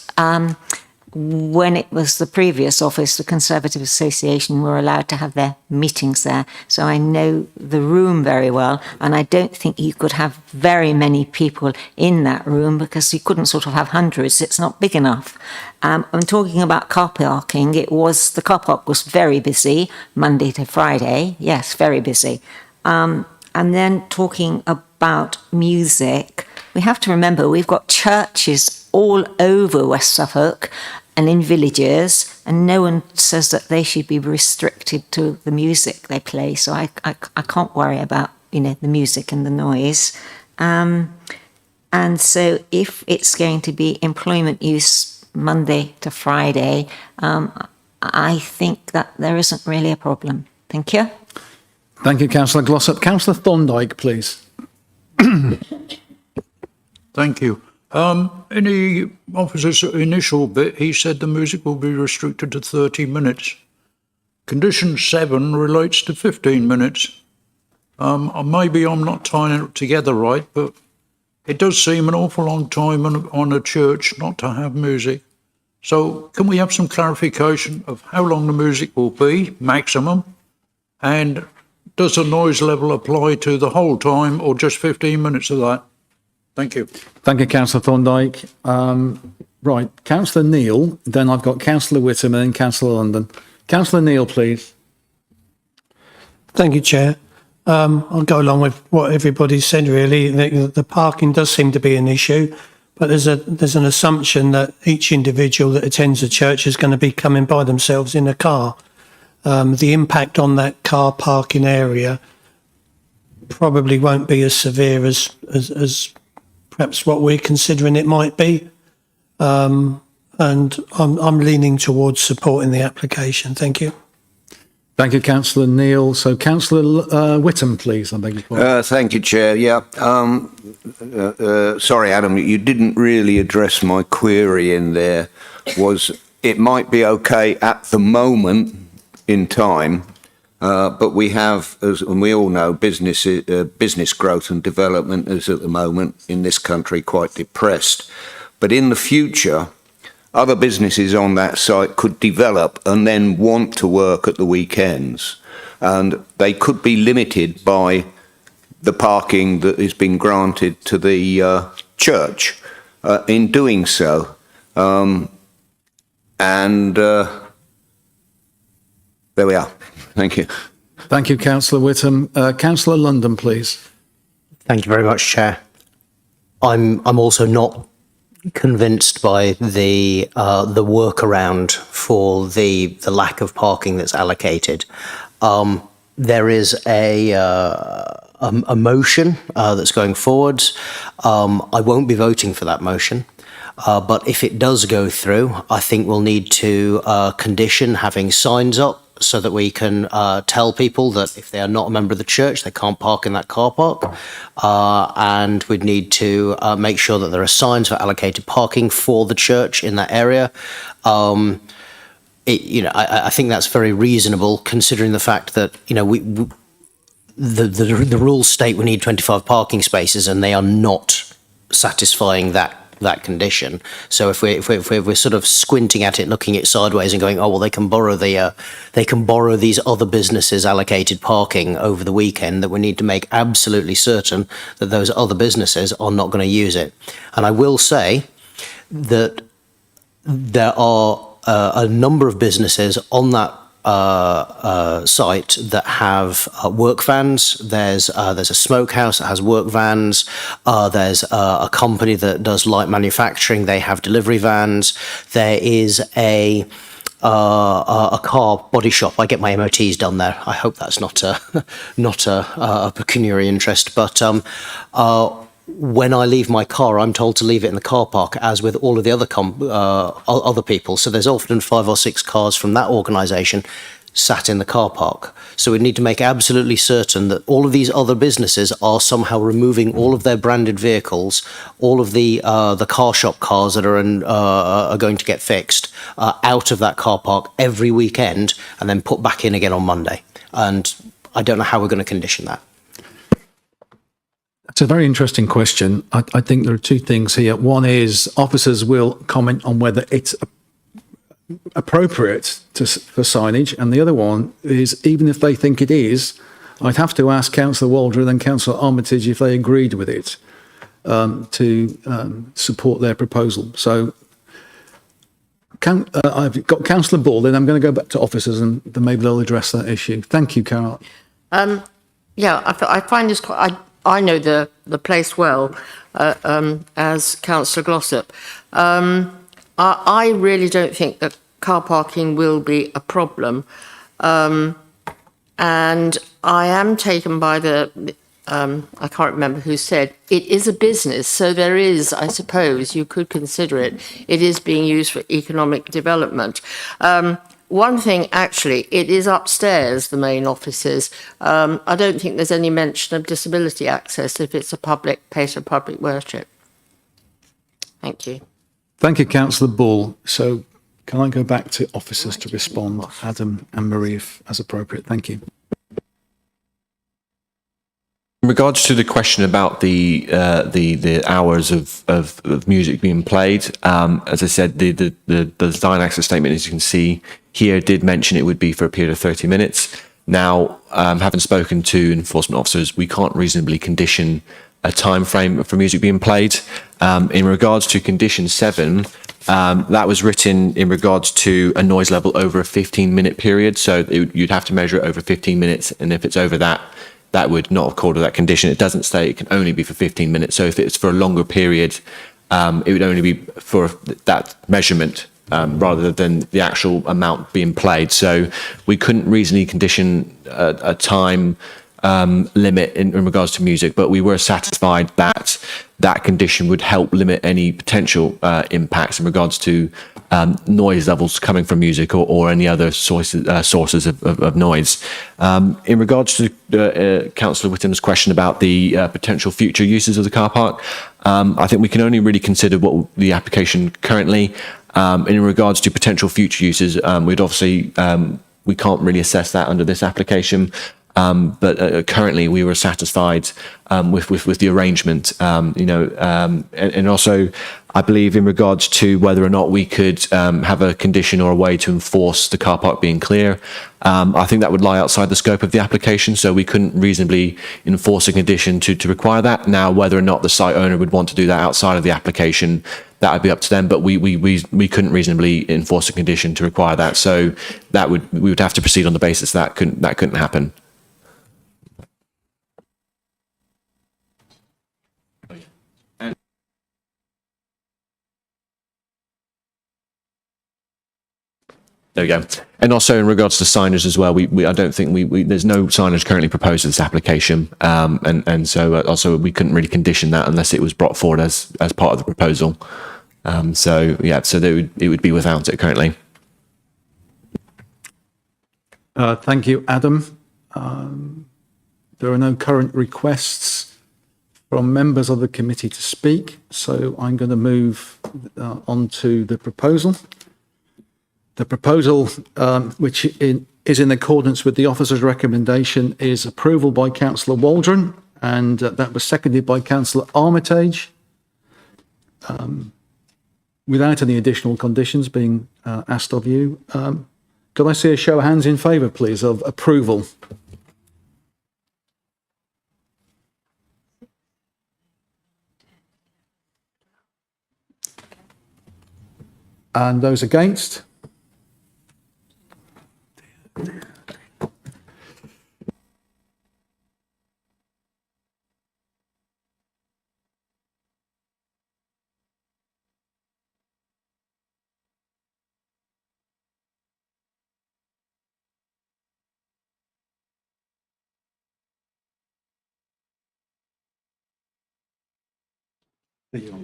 when it was the previous office, the Conservative Association were allowed to have their meetings there. So I know the room very well, and I don't think you could have very many people in that room because you couldn't sort of have hundreds. It's not big enough. I'm talking about car parking. The car park was very busy Monday to Friday. Yes, very busy. And then talking about music, we have to remember we've got churches all over West Suffolk and in villages, and no one says that they should be restricted to the music they play. So I can't worry about the music and the noise. And so if it's going to be employment use Monday to Friday, I think that there isn't really a problem. Thank you. Thank you, Councillor Glossop. Councillor Thorndyke, please. Thank you. In the officer's initial bit, he said the music will be restricted to 30 minutes. Condition 7 relates to 15 minutes. Maybe I'm not tying it together right, but it does seem an awful long time on a church not to have music. So can we have some clarification of how long the music will be, maximum? And does the noise level apply to the whole time or just 15 minutes of that? Thank you. Thank you, Councillor Thorndyke. Right, Councillor Neil, then I've got Councillor Whittam and then Councillor London. Councillor Neil, please. Thank you, Chair. I'll go along with what everybody said, really. The parking does seem to be an issue, but there's an assumption that each individual that attends a church is going to be coming by themselves in a car. The impact on that car parking area probably won't be as severe as perhaps what we're considering it might be. And I'm leaning towards supporting the application. Thank you. Thank you, Councillor Neil. So, Councillor Whittam, please. I beg your pardon. Thank you, Chair. Yeah. Sorry, Adam, you didn't really address my query in there. It might be okay at the moment in time, but we have, and we all know, business growth and development is at the moment in this country quite depressed. But in the future, other businesses on that site could develop and then want to work at the weekends. And they could be limited by the parking that has been granted to the church in doing so. There we are. Thank you. Thank you, Councillor Whittam. Councillor London, please. Thank you very much, Chair. I'm also not convinced by the workaround for the lack of parking that's allocated. There is a motion that's going forwards. I won't be voting for that motion. But if it does go through, I think we'll need to condition having signs up so that we can tell people that if they are not a member of the church, they can't park in that car park. And we'd need to make sure that there are signs for allocated parking for the church in that area. I think that's very reasonable, considering the fact that the rules state we need 25 parking spaces, and they are not satisfying that condition. So if we're sort of squinting at it, looking at it sideways, and going, oh well, they can borrow these other businesses allocated parking over the weekend, that we need to make absolutely certain that those other businesses are not going to use it. And I will say that there are a number of businesses on that site that have work vans. There's a smokehouse that has work vans. There's a company that does light manufacturing. They have delivery vans. There is a car body shop. I get my MOTs done there. I hope that's not a pecuniary interest, but when I leave my car, I'm told to leave it in the car park, as with all of the other people. So there's often 5 or 6 cars from that organisation sat in the car park. So we need to make absolutely certain that all of these other businesses are somehow removing all of their branded vehicles, all of the car shop cars that are going to get fixed out of that car park every weekend, and then put back in again on Monday. And I don't know how we're going to condition that. It's a very interesting question. I think there are 2 things here. One is officers will comment on whether it's appropriate for signage, and the other one is, even if they think it is, I'd have to ask Councillor Waldron and Councillor Armitage if they agreed with it to support their proposal. So I've got Councillor Ball, then I'm going to go back to officers, and then maybe they'll address that issue. Thank you, Carol. Yeah, I find this quite... I know the place well, as Councillor Glossop. I really don't think that car parking will be a problem. And I am taken by I can't remember who said, it is a business. So there is, I suppose, you could consider it. It is being used for economic development. One thing, actually, it is upstairs, the main offices. I don't think there's any mention of disability access if it's a public place of public worship. Thank you. Thank you, Councillor Ball. So can I go back to officers to respond, Adam and Marie, if as appropriate? Thank you. In regards to the question about the hours of music being played, as I said, the design access statement, as you can see here, did mention it would be for a period of 30 minutes. Now, having spoken to enforcement officers, we can't reasonably condition a time frame for music being played. In regards to condition 7, that was written in regards to a noise level over a 15-minute period. So you'd have to measure it over 15 minutes, and if it's over that, that would not accord with that condition. It doesn't say it can only be for 15 minutes. So if it's for a longer period, it would only be for that measurement rather than the actual amount being played. So we couldn't reasonably condition a time limit in regards to music, but we were satisfied that that condition would help limit any potential impacts in regards to noise levels coming from music or any other sources of noise. In regards to Councillor Whittam's question about the potential future uses of the car park, I think we can only really consider what the application currently. In regards to potential future uses, we'd obviously we can't really assess that under this application. But currently we were satisfied with the arrangement, and also I believe in regards to whether or not we could have a condition or a way to enforce the car park being clear. I think that would lie outside the scope of the application, so we couldn't reasonably enforce a condition to require that. Now, whether or not the site owner would want to do that outside of the application, that would be up to them, but we couldn't reasonably enforce a condition to require that. So we would have to proceed on the basis that couldn't happen. There we go. And also in regards to signage as well, I don't think there's no signage currently proposed for this application, and so also we couldn't really condition that unless it was brought forward as part of the proposal. So it would be without it currently. Thank you, Adam. There are no current requests from members of the committee to speak, so I'm going to move on to the proposal. The proposal, which is in accordance with the officer's recommendation, is approval by Councillor Waldron, and that was seconded by Councillor Armitage, without any additional conditions being asked of you. Could I see a show of hands in favour, please, of approval? And those against?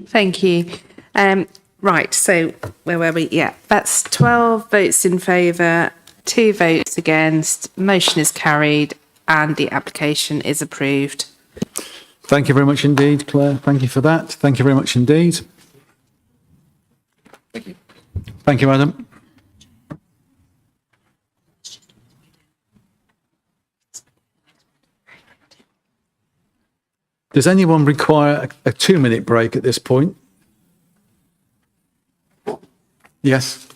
Thank you. Right, so where were we? Yeah, that's 12 votes in favour, 2 votes against, motion is carried, and the application is approved. Thank you very much indeed, Claire. Thank you for that. Thank you very much indeed. Thank you. Thank you, Adam. Does anyone require a 2-minute break at this point? Yes.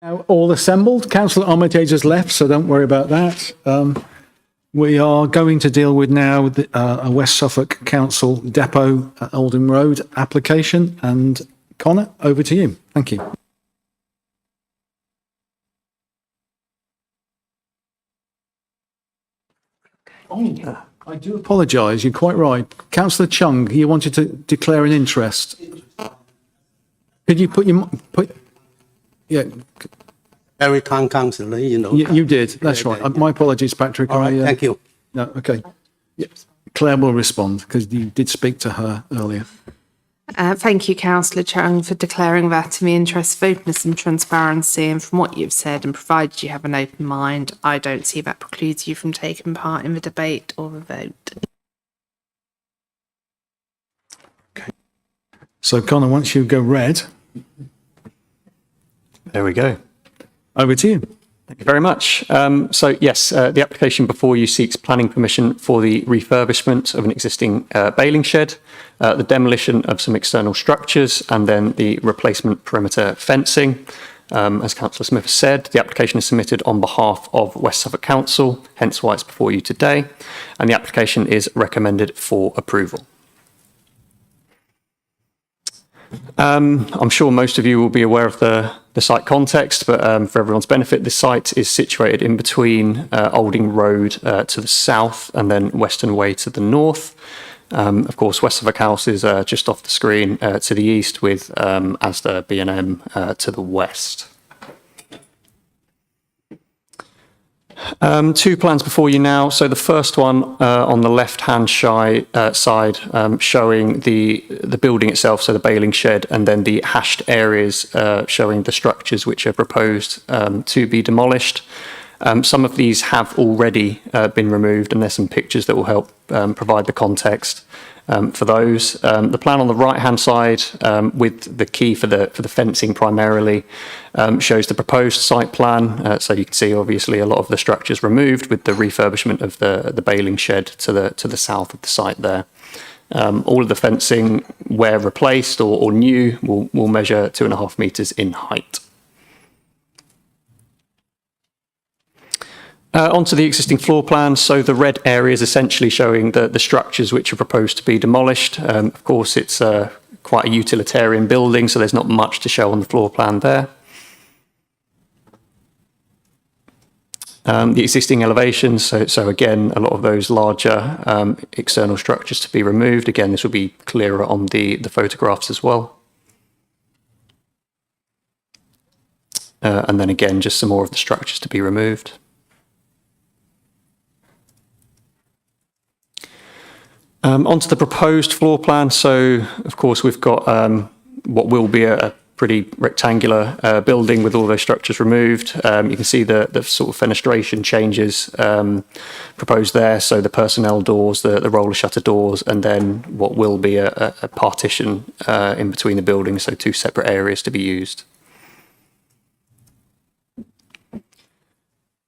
Now all assembled. Councillor Armitage has left, so don't worry about that. We are going to deal with now a West Suffolk Council depot at Oldham Road application. And Connor, over to you. Thank you. I do apologise. You're quite right. Councillor Chung, you wanted to declare an interest. Could you yeah. Very kind councillor, you know. You did. That's right. My apologies, Patrick. All right, thank you. No, okay. Yes. Claire will respond because you did speak to her earlier. Thank you, Councillor Chung, for declaring that in the interest of openness and transparency. And from what you've said, and provided you have an open mind, I don't see that precludes you from taking part in the debate or the vote. Okay. So, Connor, once you go red. There we go. Over to you. Thank you very much. So yes, the application before you seeks planning permission for the refurbishment of an existing baling shed, the demolition of some external structures, and then the replacement perimeter fencing. As Councillor Smith has said, the application is submitted on behalf of West Suffolk Council, hence why it's before you today, and the application is recommended for approval. I'm sure most of you will be aware of the site context, but for everyone's benefit, this site is situated in between Olding Road to the south and then Western Way to the north. Of course, West Suffolk House is just off the screen to the east, with Asda B&M to the west. Two plans before you now. So the first one on the left-hand side showing the building itself, so the baling shed, and then the hashed areas showing the structures which are proposed to be demolished. Some of these have already been removed, and there's some pictures that will help provide the context for those. The plan on the right-hand side, with the key for the fencing primarily, shows the proposed site plan. So you can see obviously a lot of the structures removed, with the refurbishment of the baling shed to the south of the site there. All of the fencing, where replaced or new, will measure 2.5 metres in height. Onto the existing floor plan. So the red area is essentially showing the structures which are proposed to be demolished. Of course, it's quite a utilitarian building, so there's not much to show on the floor plan there. The existing elevations, so again, a lot of those larger external structures to be removed. Again, this will be clearer on the photographs as well. And then again, just some more of the structures to be removed. Onto the proposed floor plan. So, of course, we've got what will be a pretty rectangular building with all those structures removed. You can see the sort of fenestration changes proposed there. So the personnel doors, the roller shutter doors, and then what will be a partition in between the buildings, so 2 separate areas to be used.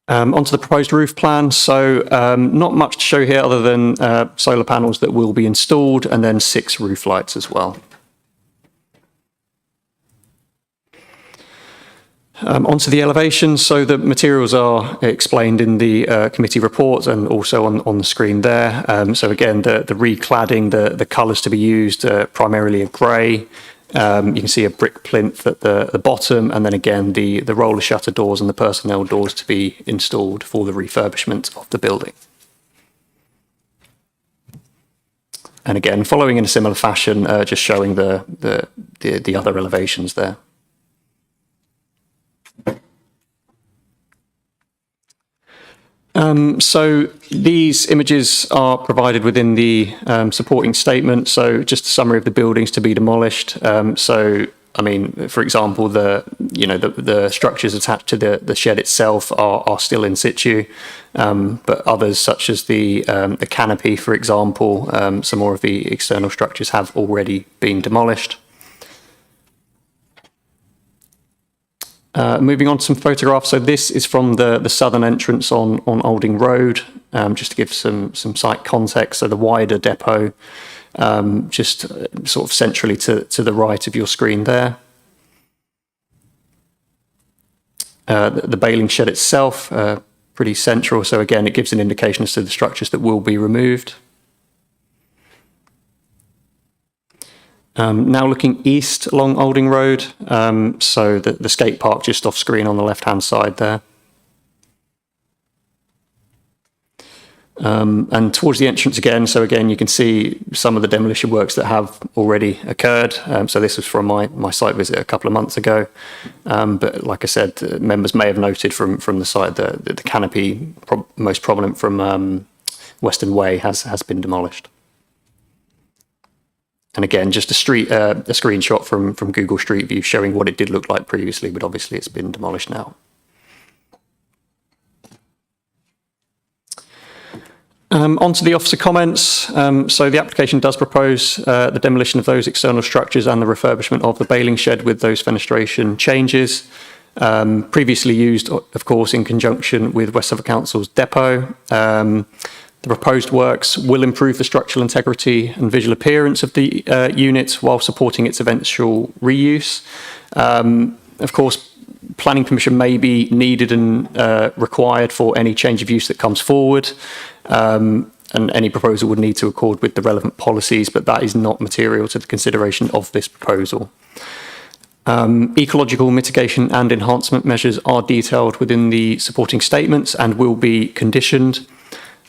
Onto the proposed roof plan. So not much to show here other than solar panels that will be installed, and then 6 roof lights as well. Onto the elevations. So the materials are explained in the committee report and also on the screen there. So again, the recladding, the colours to be used, primarily a grey. You can see a brick plinth at the bottom, and then again the roller shutter doors and the personnel doors to be installed for the refurbishment of the building. And again, following in a similar fashion, just showing the other elevations there. So these images are provided within the supporting statement. So just a summary of the buildings to be demolished. So, I mean, for example, the structures attached to the shed itself are still in situ, but others such as the canopy, for example, some more of the external structures have already been demolished. Moving on to some photographs. So this is from the southern entrance on Olding Road, just to give some site context. So the wider depot, just sort of centrally to the right of your screen there. The baling shed itself, pretty central. So again, it gives an indication as to the structures that will be removed. Now looking east along Olding Road, so the skate park just off screen on the left-hand side there. And towards the entrance again, so again, you can see some of the demolition works that have already occurred. So this was from my site visit a couple of months ago. But like I said, members may have noted from the site that the canopy, most prominent from Western Way, has been demolished. And again, just a screenshot from Google Street View showing what it did look like previously, but obviously it's been demolished now. Onto the officer comments. So the application does propose the demolition of those external structures and the refurbishment of the baling shed with those fenestration changes. Previously used, of course, in conjunction with West Suffolk Council's depot. The proposed works will improve the structural integrity and visual appearance of the unit while supporting its eventual reuse. Of course, planning permission may be needed and required for any change of use that comes forward. And any proposal would need to accord with the relevant policies, but that is not material to the consideration of this proposal. Ecological mitigation and enhancement measures are detailed within the supporting statements and will be conditioned.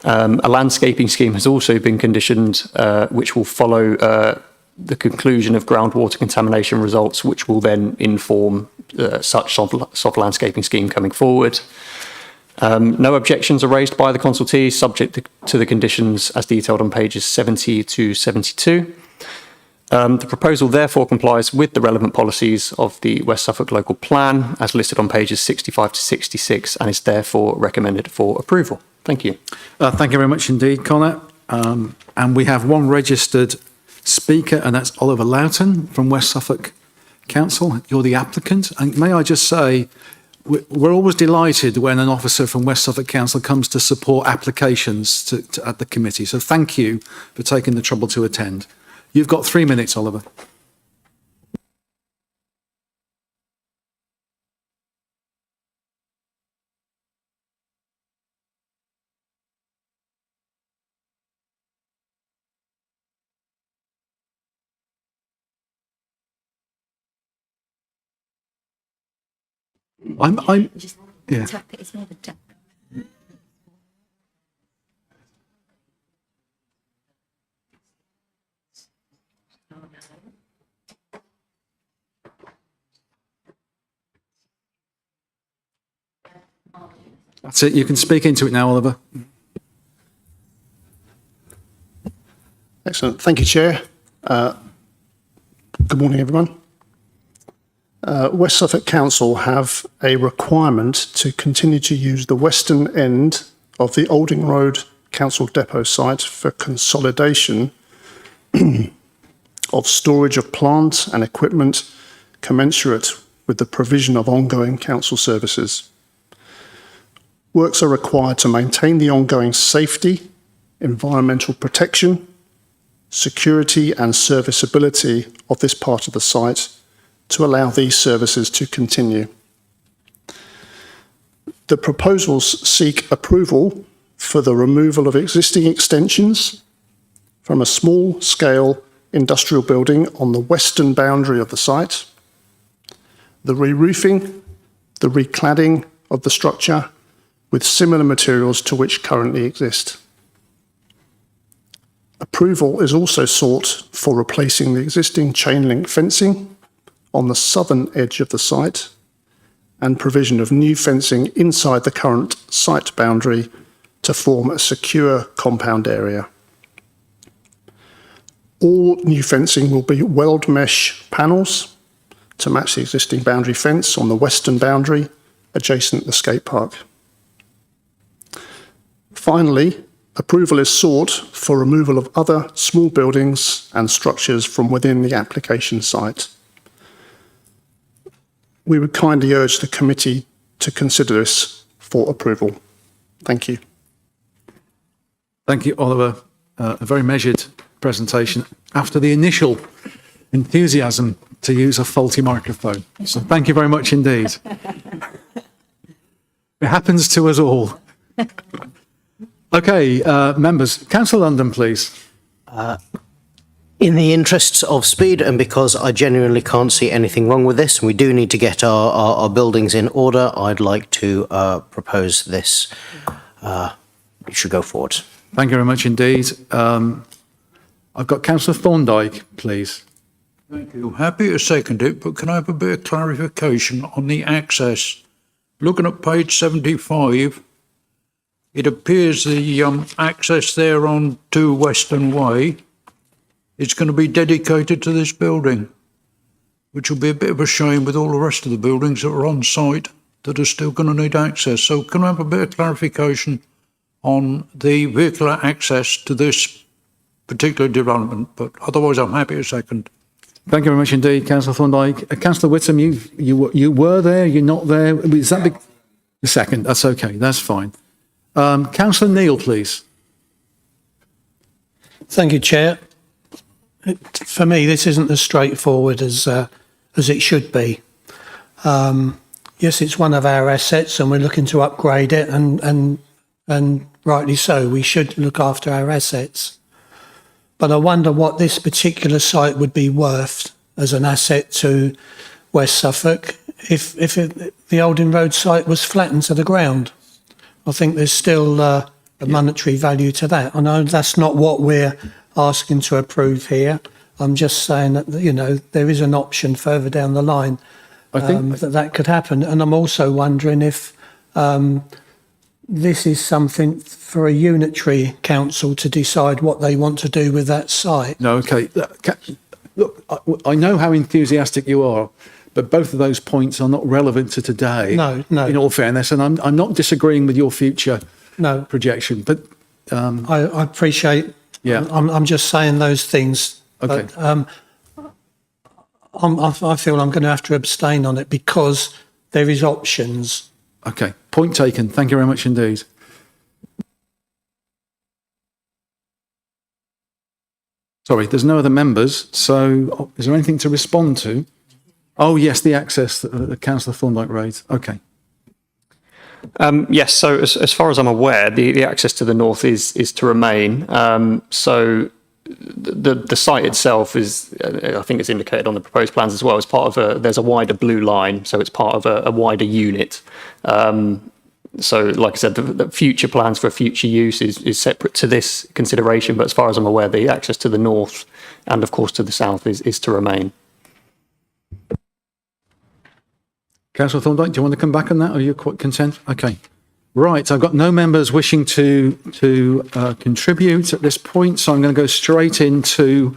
A landscaping scheme has also been conditioned, which will follow the conclusion of groundwater contamination results, which will then inform such soft landscaping scheme coming forward. No objections are raised by the consultees, subject to the conditions as detailed on pages 70 to 72. The proposal therefore complies with the relevant policies of the West Suffolk Local Plan, as listed on pages 65 to 66, and is therefore recommended for approval. Thank you. Thank you very much indeed, Connor. And we have one registered speaker, and that's Oliver Loughton from West Suffolk Council. You're the applicant. And may I just say, we're always delighted when an officer from West Suffolk Council comes to support applications at the committee. So thank you for taking the trouble to attend. You've got 3 minutes, Oliver. Yeah. That's it. You can speak into it now, Oliver. Excellent. Thank you, Chair. Good morning, everyone. West Suffolk Council have a requirement to continue to use the western end of the Olding Road Council Depot site for consolidation of storage of plant and equipment commensurate with the provision of ongoing council services. Works are required to maintain the ongoing safety, environmental protection, security and serviceability of this part of the site to allow these services to continue. The proposals seek approval for the removal of existing extensions from a small-scale industrial building on the western boundary of the site, the re-roofing, the recladding of the structure with similar materials to which currently exist. Approval is also sought for replacing the existing chain link fencing on the southern edge of the site and provision of new fencing inside the current site boundary to form a secure compound area. All new fencing will be weld mesh panels to match the existing boundary fence on the western boundary adjacent the skate park. Finally, approval is sought for removal of other small buildings and structures from within the application site. We would kindly urge the committee to consider this for approval. Thank you. Thank you, Oliver. A very measured presentation after the initial enthusiasm to use a faulty microphone. So thank you very much indeed. It happens to us all. Okay, members, Councillor London, please. In the interests of speed, and because I genuinely can't see anything wrong with this, and we do need to get our buildings in order, I'd like to propose this. It should go forward. Thank you very much indeed. I've got Councillor Thorndyke, please. Thank you. Happy to second it, but can I have a bit of clarification on the access? Looking at page 75, it appears the access there on 2 Western Way is going to be dedicated to this building, which will be a bit of a shame with all the rest of the buildings that are on site that are still going to need access. So can I have a bit of clarification on the vehicular access to this particular development? But otherwise, I'm happy to second. Thank you very much indeed, Councillor Thorndyke. Councillor Whittam, you were there, you're not there. Is that the second? That's okay, that's fine. Councillor Neal, please. Thank you, Chair. For me, this isn't as straightforward as it should be. Yes, it's one of our assets, and we're looking to upgrade it, and rightly so. We should look after our assets. But I wonder what this particular site would be worth as an asset to West Suffolk if the Oldham Road site was flattened to the ground. I think there's still a monetary value to that. I know that's not what we're asking to approve here. I'm just saying that, you know, there is an option further down the line that could happen. And I'm also wondering if this is something for a unitary council to decide what they want to do with that site. No, okay. Look, I know how enthusiastic you are, but both of those points are not relevant to today. No. In all fairness, and I'm not disagreeing with your future projection, but I appreciate. Yeah, I'm just saying those things. Okay. But, I feel I'm going to have to abstain on it because there is options. Okay. Point taken. Thank you very much indeed. Sorry, there's no other members. So is there anything to respond to? Oh, yes, the access that Councillor Thorndyke raised. Okay. Yes, so as far as I'm aware, the access to the north is to remain. So the site itself is, I think it's indicated on the proposed plans as well, as part of there's a wider blue line, so it's part of a wider unit. So like I said, the future plans for future use is separate to this consideration, but as far as I'm aware, the access to the north and of course to the south is to remain. Councillor Thorndyke, do you want to come back on that, or are you quite content? Okay. Right, I've got no members wishing to contribute at this point, so I'm going to go straight into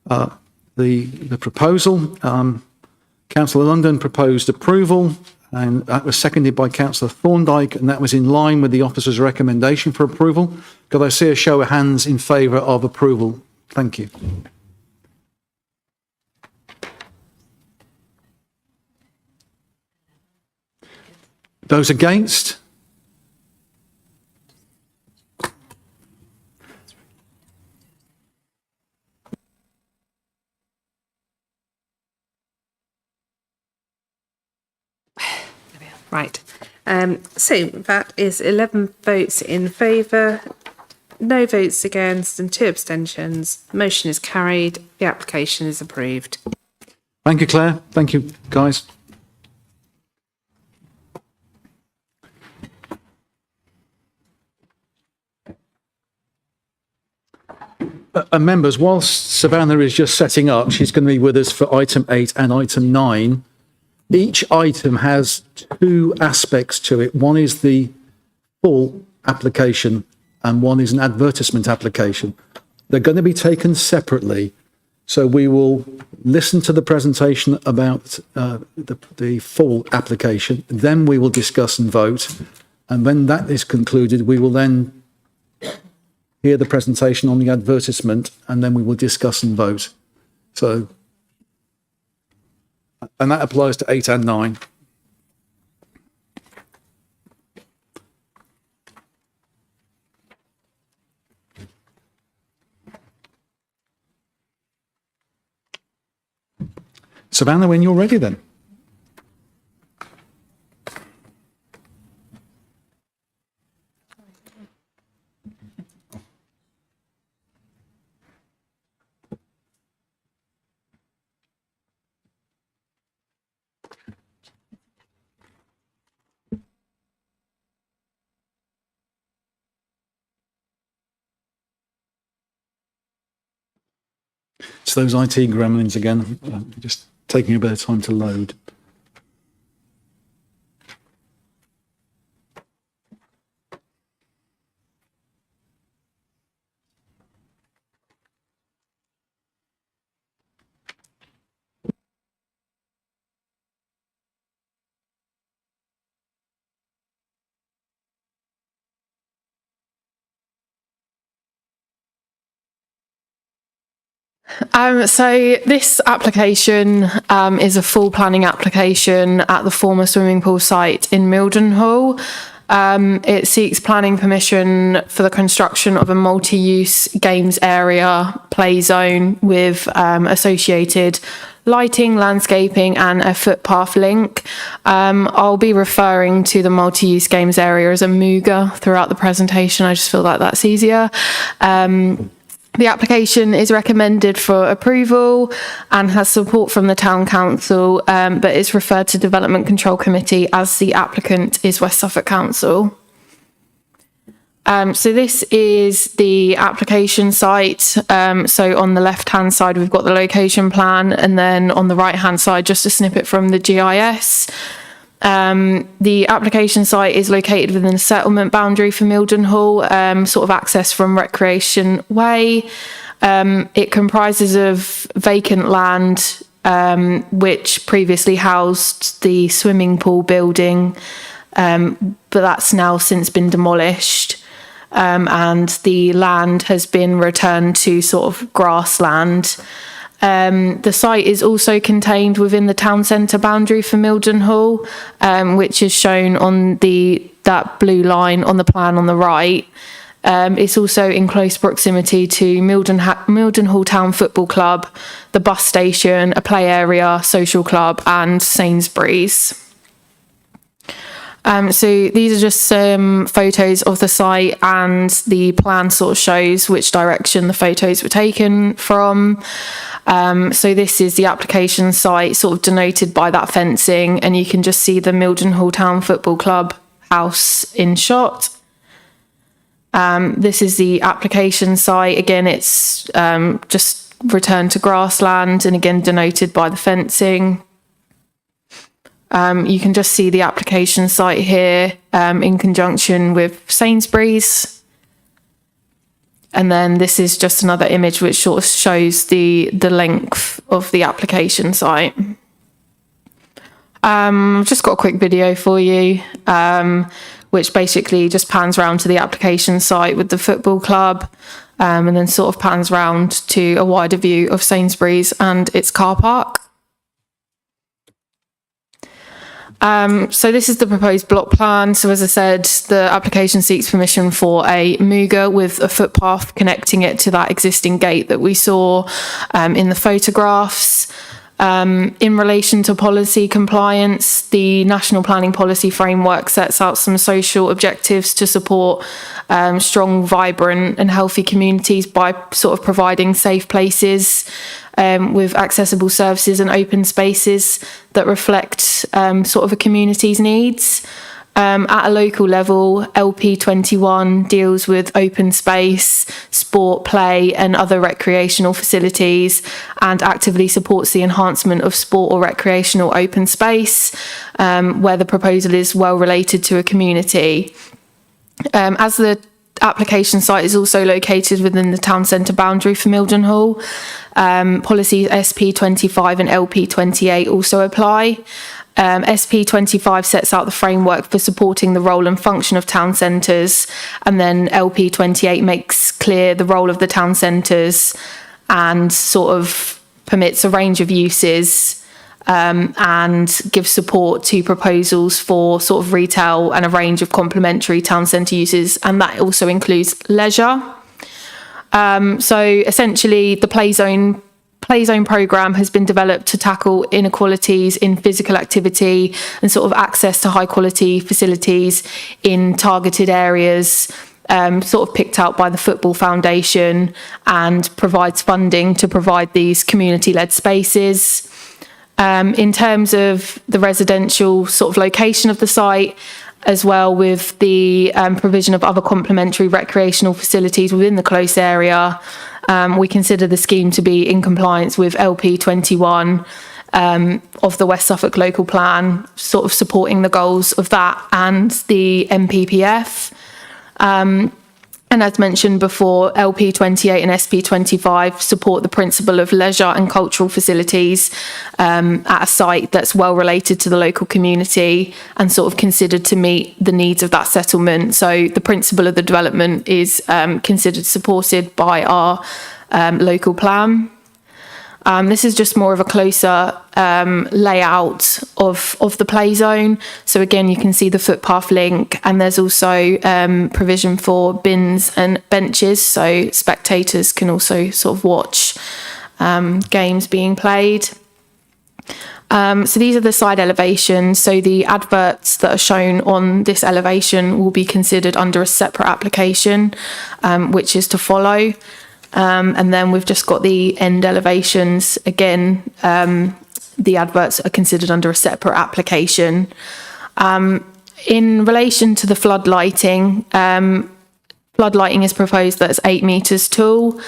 the proposal. Councillor London proposed approval, and that was seconded by Councillor Thorndyke, and that was in line with the officer's recommendation for approval. Could I see a show of hands in favour of approval? Thank you. Those against? Right. So that is 11 votes in favour, no votes against and 2 abstentions. Motion is carried. The application is approved. Thank you, Claire. Thank you, guys. Members, whilst Savannah is just setting up, she's going to be with us for item 8 and item 9. Each item has 2 aspects to it. One is the full application and one is an advertisement application. They're going to be taken separately. So we will listen to the presentation about the full application. Then we will discuss and vote. And when that is concluded, we will then hear the presentation on the advertisement, and then we will discuss and vote. So, and that applies to 8 and 9. Savannah, when you're ready then. It's those IT gremlins again, just taking a bit of time to load. So this application is a full planning application at the former swimming pool site in Mildenhall. It seeks planning permission for the construction of a multi-use games area play zone with associated lighting, landscaping and a footpath link. I'll be referring to the multi-use games area as a MUGA throughout the presentation. I just feel like that's easier. The application is recommended for approval and has support from the Town Council, but is referred to Development Control Committee as the applicant is West Suffolk Council. So this is the application site. So on the left-hand side, we've got the location plan, and then on the right-hand side, just a snippet from the GIS. The application site is located within the settlement boundary for Mildenhall, sort of access from Recreation Way. It comprises of vacant land, which previously housed the swimming pool building, but that's now since been demolished. And the land has been returned to sort of grassland. The site is also contained within the town centre boundary for Mildenhall, which is shown on that blue line on the plan on the right. It's also in close proximity to Mildenhall Town Football Club, the bus station, a play area, social club and Sainsbury's. So these are just some photos of the site, and the plan sort of shows which direction the photos were taken from. So this is the application site sort of denoted by that fencing, and you can just see the Mildenhall Town Football Club house in shot. This is the application site. Again, it's just returned to grassland and again denoted by the fencing. You can just see the application site here in conjunction with Sainsbury's. And then this is just another image which sort of shows the length of the application site. I've just got a quick video for you, which basically just pans round to the application site with the football club, and then sort of pans round to a wider view of Sainsbury's and its car park. So this is the proposed block plan. So as I said, the application seeks permission for a MUGA with a footpath connecting it to that existing gate that we saw in the photographs. In relation to policy compliance, the National Planning Policy Framework sets out some social objectives to support strong, vibrant and healthy communities by sort of providing safe places with accessible services and open spaces that reflect sort of a community's needs. At a local level, LP21 deals with open space, sport, play and other recreational facilities, and actively supports the enhancement of sport or recreational open space where the proposal is well related to a community. As the application site is also located within the town centre boundary for Mildenhall, policies SP25 and LP28 also apply. SP25 sets out the framework for supporting the role and function of town centres, and then LP28 makes clear the role of the town centres and sort of permits a range of uses and gives support to proposals for sort of retail and a range of complementary town centre uses, and that also includes leisure. So essentially the Play Zone programme has been developed to tackle inequalities in physical activity and sort of access to high quality facilities in targeted areas, sort of picked out by the Football Foundation, and provides funding to provide these community-led spaces. In terms of the residential sort of location of the site, as well with the provision of other complementary recreational facilities within the close area, we consider the scheme to be in compliance with LP 21 of the West Suffolk Local Plan, sort of supporting the goals of that and the MPPF. And as mentioned before, LP 28 and SP 25 support the principle of leisure and cultural facilities at a site that's well related to the local community and sort of considered to meet the needs of that settlement. So the principle of the development is considered supported by our local plan. This is just more of a closer layout of the play zone. So again, you can see the footpath link, and there's also provision for bins and benches, so spectators can also sort of watch games being played. So these are the side elevations. So the adverts that are shown on this elevation will be considered under a separate application, which is to follow. And then we've just got the end elevations. Again, the adverts are considered under a separate application. In relation to the floodlighting, floodlighting is proposed that's 8 metres tall.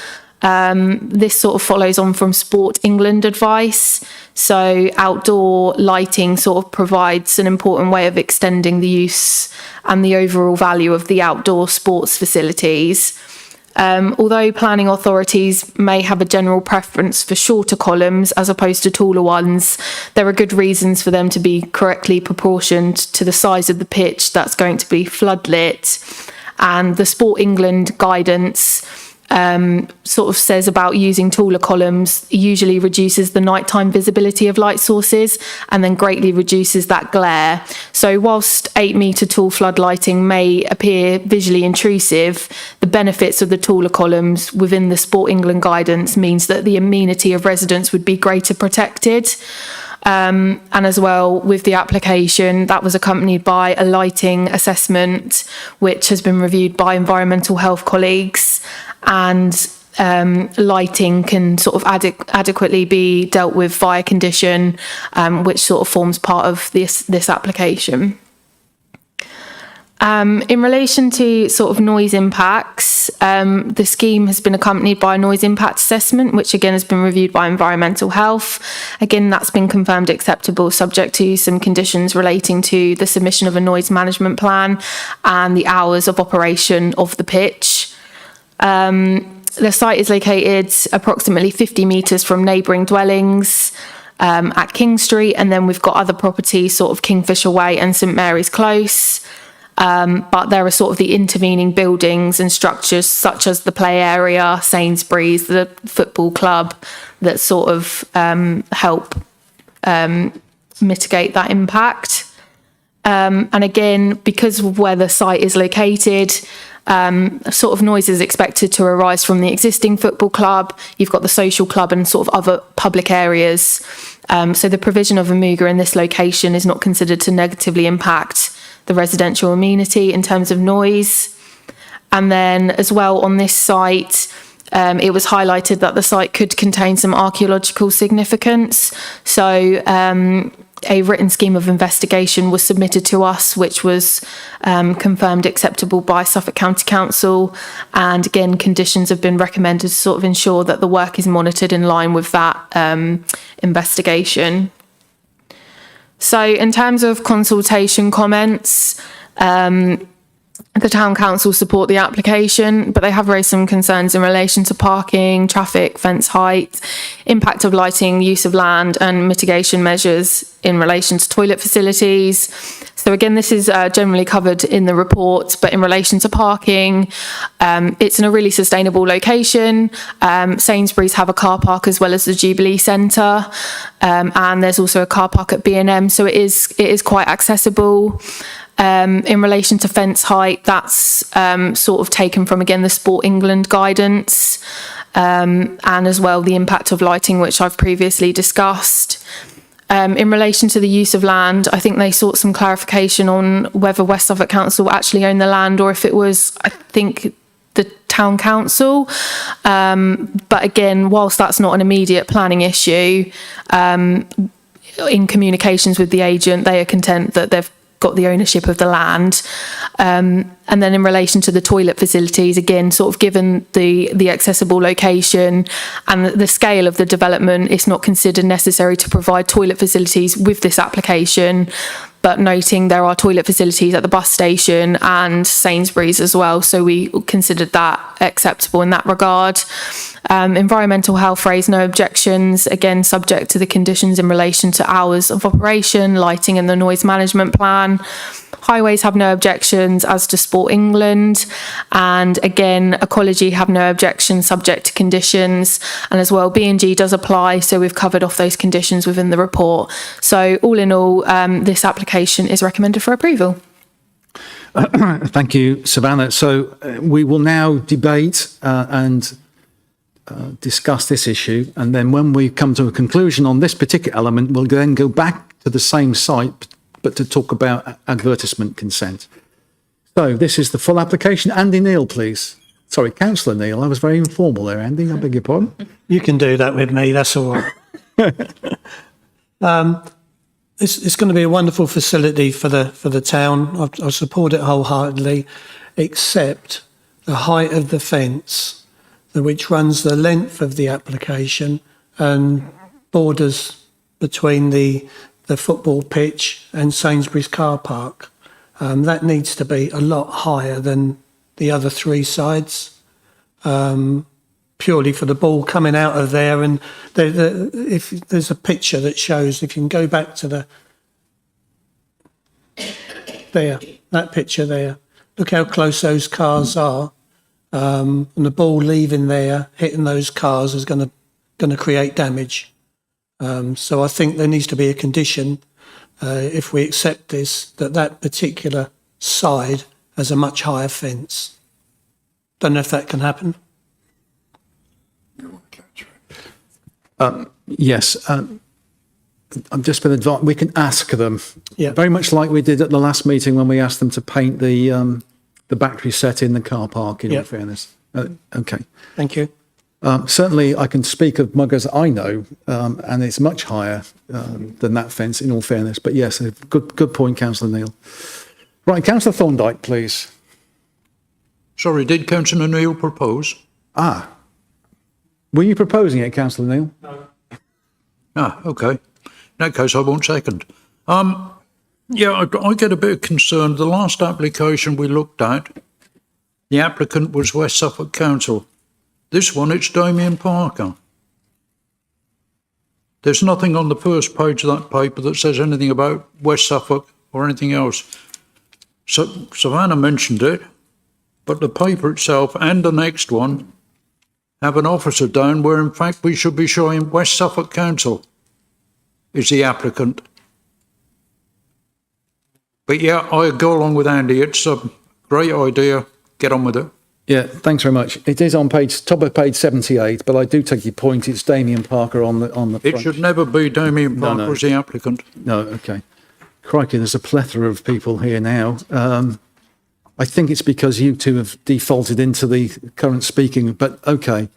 This sort of follows on from Sport England advice. So outdoor lighting sort of provides an important way of extending the use and the overall value of the outdoor sports facilities. Although planning authorities may have a general preference for shorter columns as opposed to taller ones, there are good reasons for them to be correctly proportioned to the size of the pitch that's going to be floodlit. And the Sport England guidance sort of says about using taller columns usually reduces the nighttime visibility of light sources and then greatly reduces that glare. So whilst 8 metre tall floodlighting may appear visually intrusive, the benefits of the taller columns within the Sport England guidance means that the amenity of residents would be greater protected. And as well, with the application, that was accompanied by a lighting assessment, which has been reviewed by environmental health colleagues. And lighting can sort of adequately be dealt with via condition, which sort of forms part of this application. In relation to sort of noise impacts, the scheme has been accompanied by a noise impact assessment, which again has been reviewed by environmental health. Again, that's been confirmed acceptable subject to some conditions relating to the submission of a noise management plan and the hours of operation of the pitch. The site is located approximately 50 metres from neighbouring dwellings at King Street, and then we've got other properties, sort of Kingfisher Way and St Mary's Close. But there are sort of the intervening buildings and structures such as the play area, Sainsbury's, the football club, that sort of help mitigate that impact. And again, because of where the site is located, sort of noise is expected to arise from the existing football club. You've got the social club and sort of other public areas. So the provision of a Muga in this location is not considered to negatively impact the residential amenity in terms of noise. And then as well on this site, it was highlighted that the site could contain some archaeological significance. So a written scheme of investigation was submitted to us, which was confirmed acceptable by Suffolk County Council. And again, conditions have been recommended to sort of ensure that the work is monitored in line with that investigation. So in terms of consultation comments, the Town Council support the application, but they have raised some concerns in relation to parking, traffic, fence height, impact of lighting, use of land and mitigation measures in relation to toilet facilities. So again, this is generally covered in the report, but in relation to parking, it's in a really sustainable location. Sainsbury's have a car park as well as the Jubilee Centre, and there's also a car park at B&M, so it is quite accessible. In relation to fence height, that's sort of taken from, again, the Sport England guidance, and as well the impact of lighting, which I've previously discussed. In relation to the use of land, I think they sought some clarification on whether West Suffolk Council actually owned the land or if it was, I think, the Town Council. But again, whilst that's not an immediate planning issue, in communications with the agent, they are content that they've got the ownership of the land. And then in relation to the toilet facilities, again, sort of given the accessible location and the scale of the development, it's not considered necessary to provide toilet facilities with this application, but noting there are toilet facilities at the bus station and Sainsbury's as well. So we considered that acceptable in that regard. Environmental health raised no objections, again, subject to the conditions in relation to hours of operation, lighting and the noise management plan. Highways have no objections, as to Sport England. And again, Ecology have no objections, subject to conditions. And as well, B&G does apply, so we've covered off those conditions within the report. So all in all, this application is recommended for approval. Thank you, Savannah. So we will now debate and discuss this issue. And then when we come to a conclusion on this particular element, we'll then go back to the same site, but to talk about advertisement consent. So this is the full application. Andy Neil, please. Sorry, Councillor Neil. I was very informal there, Andy. I beg your pardon. You can do that with me, that's all right. It's going to be a wonderful facility for the town. I support it wholeheartedly, except the height of the fence, which runs the length of the application and borders between the football pitch and Sainsbury's car park. That needs to be a lot higher than the other three sides, purely for the ball coming out of there. And if there's a picture that shows, if you can go back to that picture there, look how close those cars are. And the ball leaving there, hitting those cars is going to create damage. So I think there needs to be a condition, if we accept this, that particular side has a much higher fence. Don't know if that can happen. Yes. I've just been advised we can ask them. Yeah. Very much like we did at the last meeting when we asked them to paint the battery set in the car park, in all fairness. Okay. Thank you. Certainly, I can speak of muggers I know, and it's much higher than that fence, in all fairness. But yes, a good point, Councillor Neil. Right, Councillor Thorndyke, please. Sorry, did Councillor Neil propose? Were you proposing it, Councillor Neil? No. Okay. In that case, I won't second. Yeah, I get a bit concerned. The last application we looked at, the applicant was West Suffolk Council. This one, it's Damien Parker. There's nothing on the first page of that paper that says anything about West Suffolk or anything else. So Savannah mentioned it, but the paper itself and the next one have an officer down where, in fact, we should be showing West Suffolk Council is the applicant. But yeah, I go along with Andy. It's a great idea. Get on with it. Yeah, thanks very much. It is on top of page 78, but I do take your point. It's Damien Parker on the front. It should never be Damien Parker as the applicant. No, okay. Crikey, there's a plethora of people here now. I think it's because you two have defaulted into the current speaking, but okay.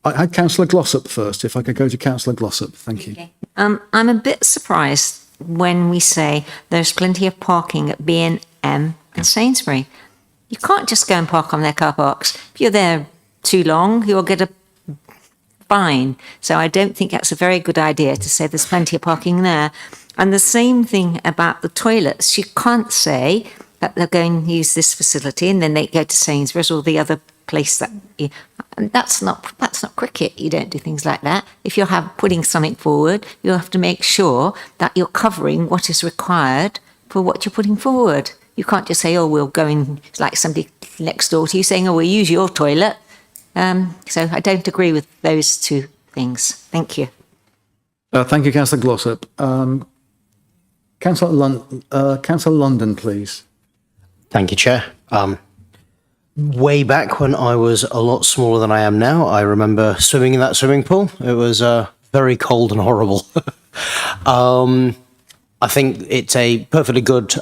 I had Councillor Glossop first, if I could go to Councillor Glossop. Thank you. Okay. I'm a bit surprised when we say there's plenty of parking at B&M and Sainsbury. You can't just go and park on their car parks. If you're there too long, you'll get a fine. So I don't think that's a very good idea to say there's plenty of parking there. And the same thing about the toilets. You can't say that they're going to use this facility and then they go to Sainsbury's or the other place that and that's not cricket. You don't do things like that. If you're putting something forward, you have to make sure that you're covering what is required for what you're putting forward. You can't just say, oh, we'll go in, it's like somebody next door to you saying, oh, we'll use your toilet. So I don't agree with those two things. Thank you. Thank you, Councillor Glossop. Councillor London, please. Thank you, Chair. Way back when I was a lot smaller than I am now, I remember swimming in that swimming pool. It was very cold and horrible. I think it's a perfectly good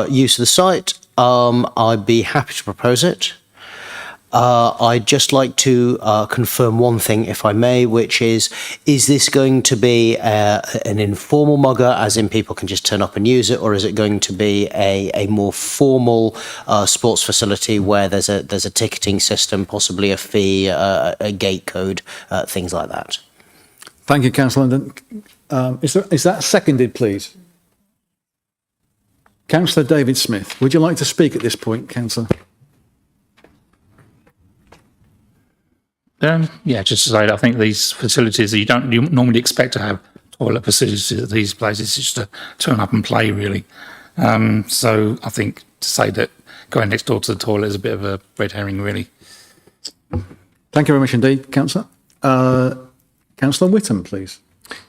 use of the site. I'd be happy to propose it. I'd just like to confirm one thing, if I may, which is this going to be an informal mugger, as in people can just turn up and use it, or is it going to be a more formal sports facility where there's a ticketing system, possibly a fee, a gate code, things like that? Thank you, Councillor London. Is that seconded, please? Councillor David Smith, would you like to speak at this point, Councillor? Yeah, just to say that I think these facilities, you normally expect to have toilet facilities at these places, just to turn up and play, really. So I think to say that going next door to the toilet is a bit of a red herring, really. Thank you very much indeed, Councillor. Councillor Whittam, please.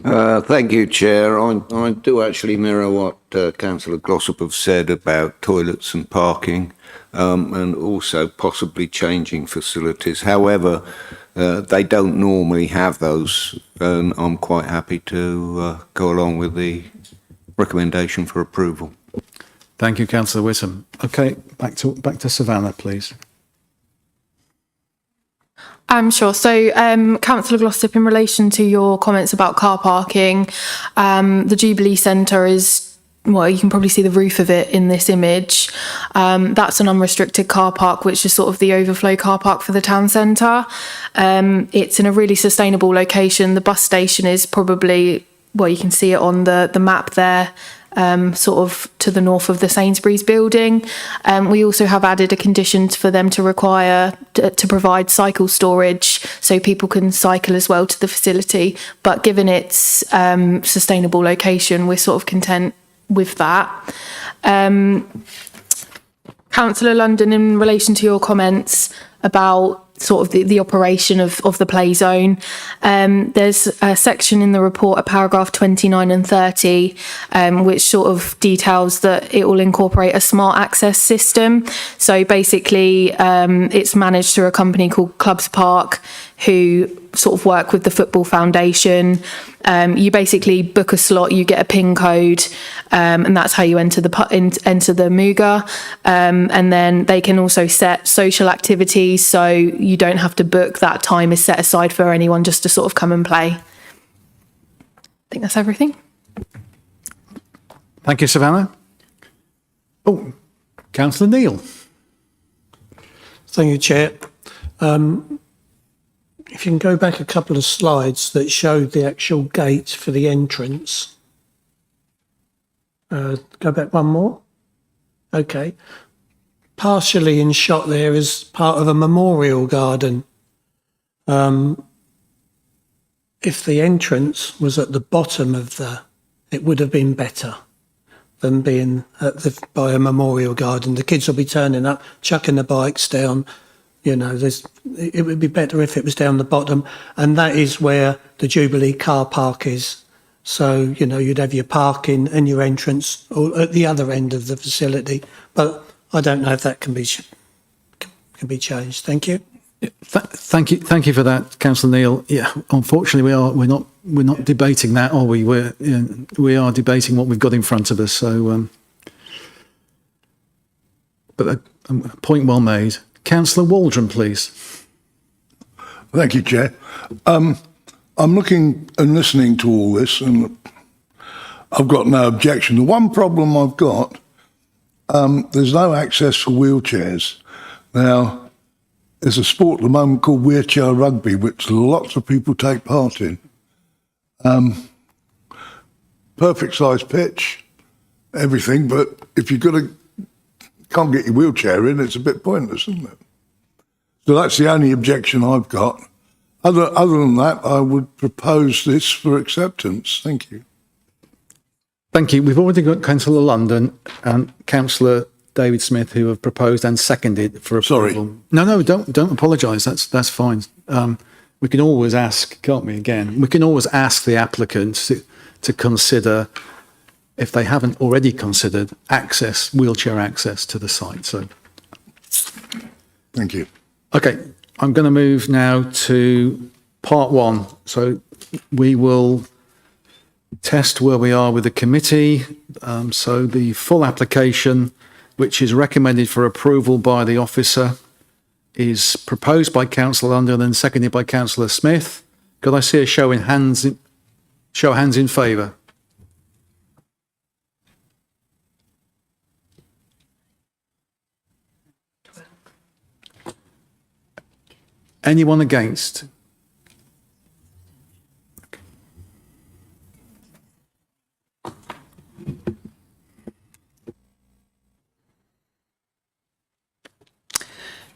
Thank you, Chair. I do actually mirror what Councillor Glossop have said about toilets and parking, and also possibly changing facilities. However, they don't normally have those, and I'm quite happy to go along with the recommendation for approval. Thank you, Councillor Whittam. Okay, back to Savannah, please. Sure. So, Councillor Glossop, in relation to your comments about car parking, the Jubilee Centre is, well, you can probably see the roof of it in this image. That's an unrestricted car park, which is sort of the overflow car park for the town centre. It's in a really sustainable location. The bus station is probably, well, you can see it on the map there. Sort of to the north of the Sainsbury's building. We also have added a condition for them to require to provide cycle storage so people can cycle as well to the facility. But given its sustainable location, we're sort of content with that. Councillor London, in relation to your comments about sort of the operation of the play zone. There's a section in the report, a paragraph 29 and 30, which sort of details that it will incorporate a smart access system. So basically, it's managed through a company called Clubs Park, who sort of work with the Football Foundation. You basically book a slot, you get a PIN code, and that's how you enter the Muga. And then they can also set social activities, so you don't have to book. That time is set aside for anyone just to sort of come and play. I think that's everything. Thank you, Savannah. Oh, Councillor Neil. Thank you, Chair. If you can go back a couple of slides that show the actual gate for the entrance. Go back one more. Okay. Partially in shot there is part of a memorial garden. If the entrance was at the bottom of it would have been better than being by a memorial garden. The kids will be turning up, chucking the bikes down. You know, it would be better if it was down the bottom, and that is where the Jubilee car park is. So, you know, you'd have your parking and your entrance at the other end of the facility. But I don't know if that can be changed. Thank you. Thank you for that, Councillor Neil. Yeah, unfortunately, we're not debating that, are we? We are debating what we've got in front of us. So, but a point well made. Councillor Waldron, please. Thank you, Chair. I'm looking and listening to all this, and I've got no objection. The one problem I've got, there's no access for wheelchairs. Now, there's a sport at the moment called wheelchair rugby, which lots of people take part in. Perfect size pitch, everything, but if you've can't get your wheelchair in, it's a bit pointless, isn't it? So that's the only objection I've got. Other than that, I would propose this for acceptance. Thank you. Thank you. We've already got Councillor London and Councillor David Smith who have proposed and seconded for approval. Sorry. No, don't apologise. That's fine. We can always ask, can't we? Again, we can always ask the applicant to consider, if they haven't already considered, wheelchair access to the site. So, thank you. Okay, I'm going to move now to part one. So we will test where we are with the committee. So the full application, which is recommended for approval by the officer, is proposed by Councillor London and seconded by Councillor Smith. Could I see a show of hands in favour? Anyone against?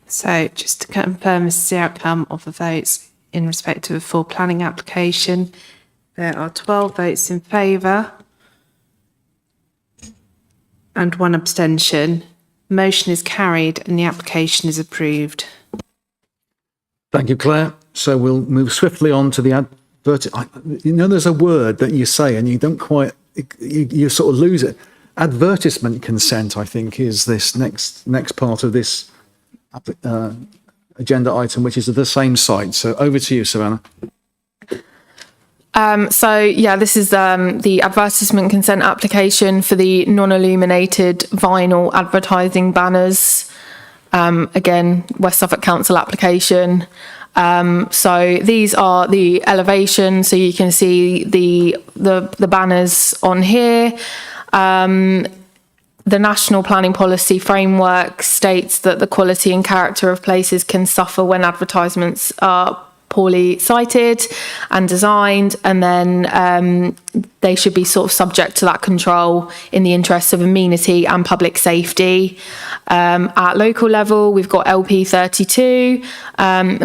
So just to confirm, this is the outcome of the votes in respect to the full planning application. There are 12 votes in favour and 1 abstention. Motion is carried and the application is approved. Thank you, Claire. So we'll move swiftly on to the you know, there's a word that you say and you don't quite, you sort of lose it. Advertisement consent, I think, is this next part of this agenda item, which is at the same site. So over to you, Savannah. This is the advertisement consent application for the non-illuminated vinyl advertising banners. Again, West Suffolk Council application. So these are the elevations. So you can see the banners on here. The National Planning Policy Framework states that the quality and character of places can suffer when advertisements are poorly cited and designed, and then they should be sort of subject to that control in the interests of amenity and public safety. At local level, we've got LP 32,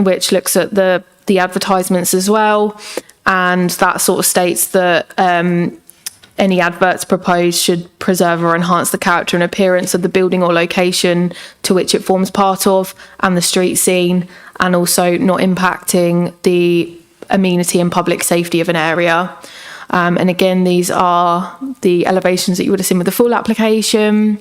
which looks at the advertisements as well, and that sort of states that any adverts proposed should preserve or enhance the character and appearance of the building or location to which it forms part of and the street scene, and also not impacting the amenity and public safety of an area. And again, these are the elevations that you would have seen with the full application.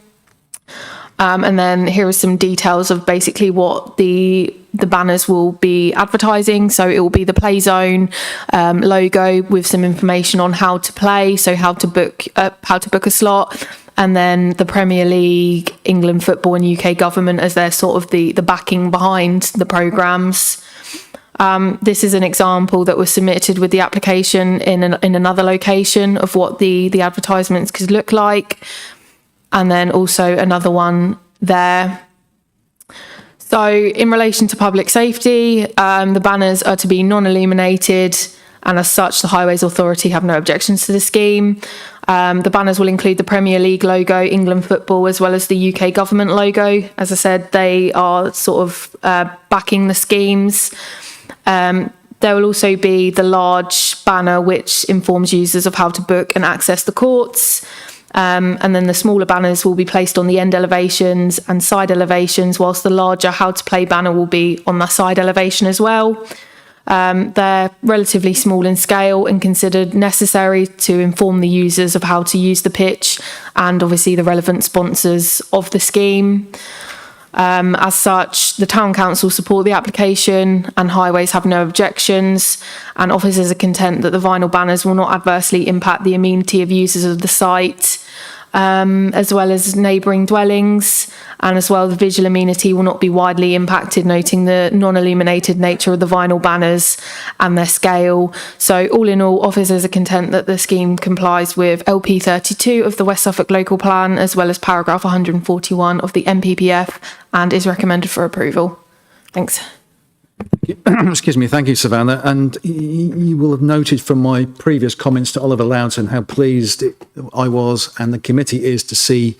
And then here are some details of basically what the banners will be advertising. So it will be the Play Zone logo with some information on how to play, so how to book a slot, and then the Premier League, England football, and UK government as their sort of the backing behind the programmes. This is an example that was submitted with the application in another location of what the advertisements could look like. And then also another one there. So in relation to public safety, the banners are to be non-illuminated, and as such, the Highways Authority have no objections to the scheme. The banners will include the Premier League logo, England football, as well as the UK government logo. As I said, they are sort of backing the schemes. There will also be the large banner which informs users of how to book and access the courts. And then the smaller banners will be placed on the end elevations and side elevations, whilst the larger how to play banner will be on the side elevation as well. They're relatively small in scale and considered necessary to inform the users of how to use the pitch and obviously the relevant sponsors of the scheme. As such, the Town Council support the application and Highways have no objections, and officers are content that the vinyl banners will not adversely impact the amenity of users of the site, as well as neighbouring dwellings, and as well the visual amenity will not be widely impacted, noting the non-illuminated nature of the vinyl banners and their scale. So all in all, officers are content that the scheme complies with LP 32 of the West Suffolk Local Plan, as well as paragraph 141 of the NPPF, and is recommended for approval. Thanks. Excuse me. Thank you, Savannah. And you will have noted from my previous comments to Oliver Loughton how pleased I was and the committee is to see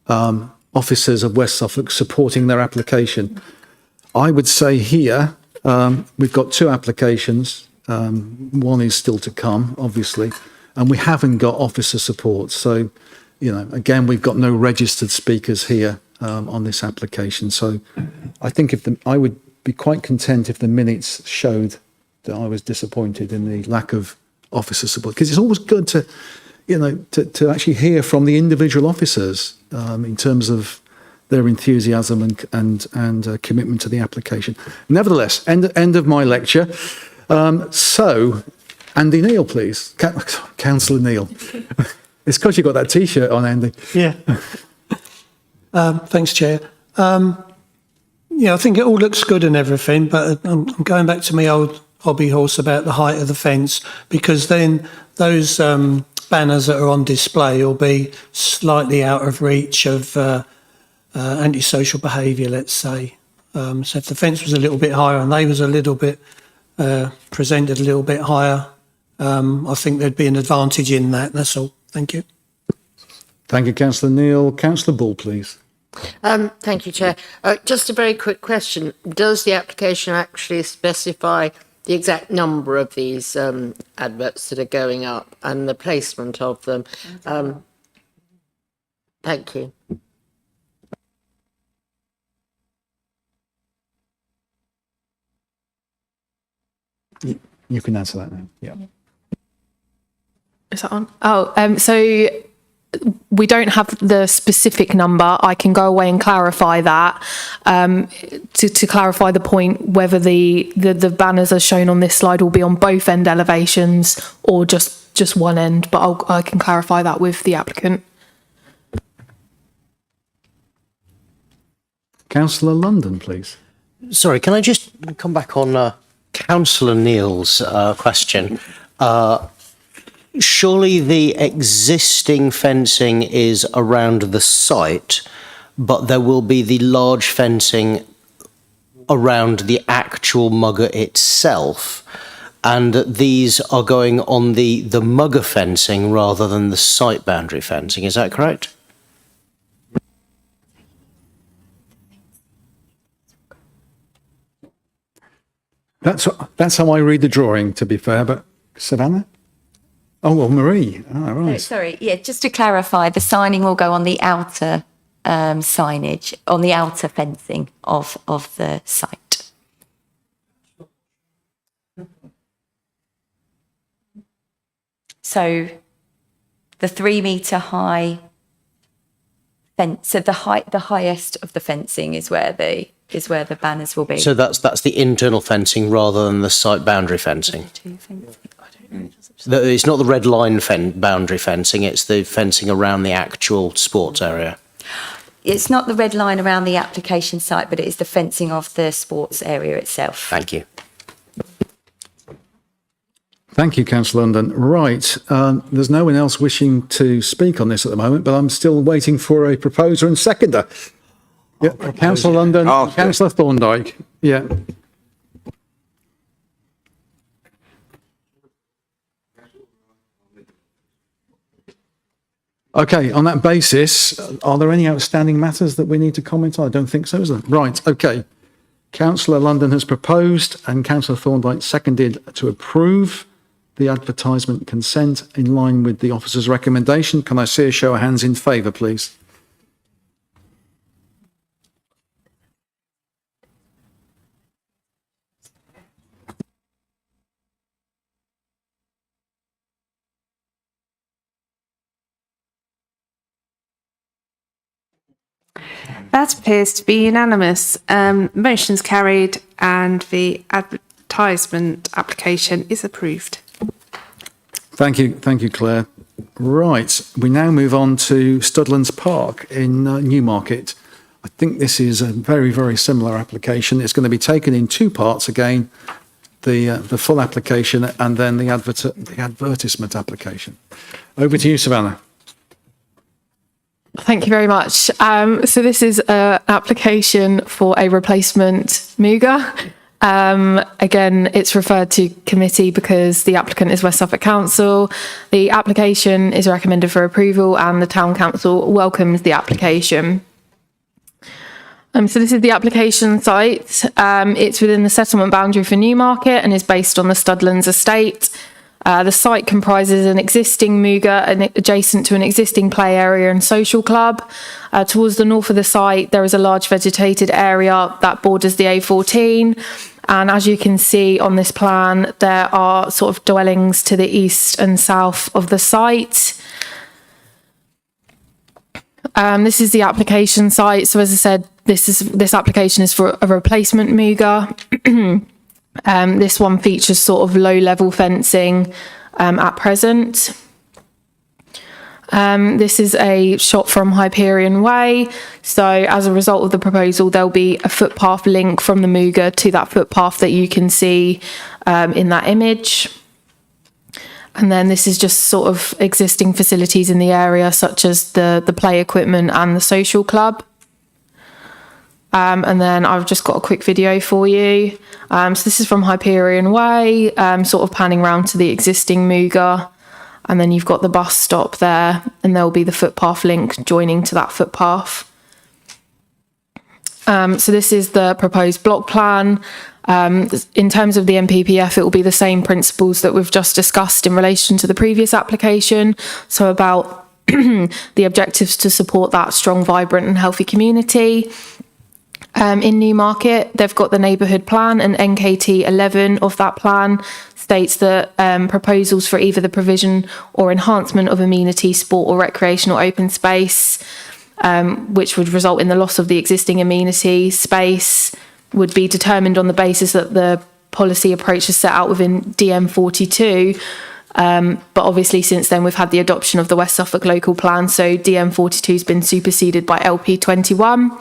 officers of West Suffolk supporting their application. I would say here we've got 2 applications. One is still to come, obviously, and we haven't got officer support. So, you know, again, we've got no registered speakers here on this application. So I think I would be quite content if the minutes showed that I was disappointed in the lack of officer support, because it's always good to, you know, to actually hear from the individual officers in terms of their enthusiasm and commitment to the application. Nevertheless, end of my lecture. So, Andy Neal, please. Councillor Neal. It's because you've got that T-shirt on, Andy. Yeah. Thanks, Chair. Yeah, I think it all looks good and everything, but I'm going back to my old hobby horse about the height of the fence, because then those banners that are on display will be slightly out of reach of antisocial behaviour, let's say. So if the fence was a little bit higher and they was a little bit presented a little bit higher, I think there'd be an advantage in that. That's all. Thank you. Thank you, Councillor Neil. Councillor Bull, please. Thank you, Chair. Just a very quick question. Does the application actually specify the exact number of these adverts that are going up and the placement of them? Thank you. You can answer that now. Yeah. Is that on? Oh, so we don't have the specific number. I can go away and clarify that to clarify the point whether the banners as shown on this slide will be on both end elevations or just one end. But I can clarify that with the applicant. Councillor London, please. Sorry, can I just come back on Councillor Neil's question? Surely the existing fencing is around the site, but there will be the large fencing around the actual mugger itself, and these are going on the mugger fencing rather than the site boundary fencing. Is that correct? That's how I read the drawing, to be fair, but Savannah? Oh, well, Marie. Ah, right. Sorry, yeah, just to clarify, the signing will go on the outer signage, on the outer fencing of the site. So the 3 metre high fence, so the highest of the fencing is where the banners will be. So that's the internal fencing rather than the site boundary fencing. It's not the red line boundary fencing, it's the fencing around the actual sports area. It's not the red line around the application site, but it is the fencing of the sports area itself. Thank you. Thank you, Councillor London. Right, there's no one else wishing to speak on this at the moment, but I'm still waiting for a proposer and seconder. Yeah, Councillor London, Councillor Thorndyke. Yeah. Okay, on that basis, are there any outstanding matters that we need to comment on? I don't think so, is there? Right, okay. Councillor London has proposed and Councillor Thorndyke seconded to approve the advertisement consent in line with the officer's recommendation. Can I see a show of hands in favour, please? That appears to be unanimous. Motion's carried and the advertisement application is approved. Thank you, Claire. Right, we now move on to Studlands Park in Newmarket. I think this is a very, very similar application. It's going to be taken in two parts again, the full application and then the advertisement application. Over to you, Savannah. Thank you very much. So this is an application for a replacement Muga. Again, it's referred to committee because the applicant is West Suffolk Council. The application is recommended for approval and the Town Council welcomes the application. So this is the application site. It's within the settlement boundary for Newmarket and is based on the Studlands estate. The site comprises an existing Muga adjacent to an existing play area and social club. Towards the north of the site, there is a large vegetated area that borders the A14. And as you can see on this plan, there are sort of dwellings to the east and south of the site. This is the application site. So as I said, this application is for a replacement Muga. This one features sort of low-level fencing at present. This is a shot from Hyperion Way. So as a result of the proposal, there'll be a footpath link from the Muga to that footpath that you can see in that image. And then this is just sort of existing facilities in the area, such as the play equipment and the social club. And then I've just got a quick video for you. So this is from Hyperion Way, sort of panning round to the existing Muga. And then you've got the bus stop there, and there'll be the footpath link joining to that footpath. So this is the proposed block plan. In terms of the MPPF, it will be the same principles that we've just discussed in relation to the previous application. So about the objectives to support that strong, vibrant and healthy community. In Newmarket, they've got the neighbourhood plan, and NKT 11 of that plan states that proposals for either the provision or enhancement of amenity, sport or recreational open space, which would result in the loss of the existing amenity space, would be determined on the basis that the policy approach is set out within DM42. But obviously since then we've had the adoption of the West Suffolk local plan, so DM42 has been superseded by LP21.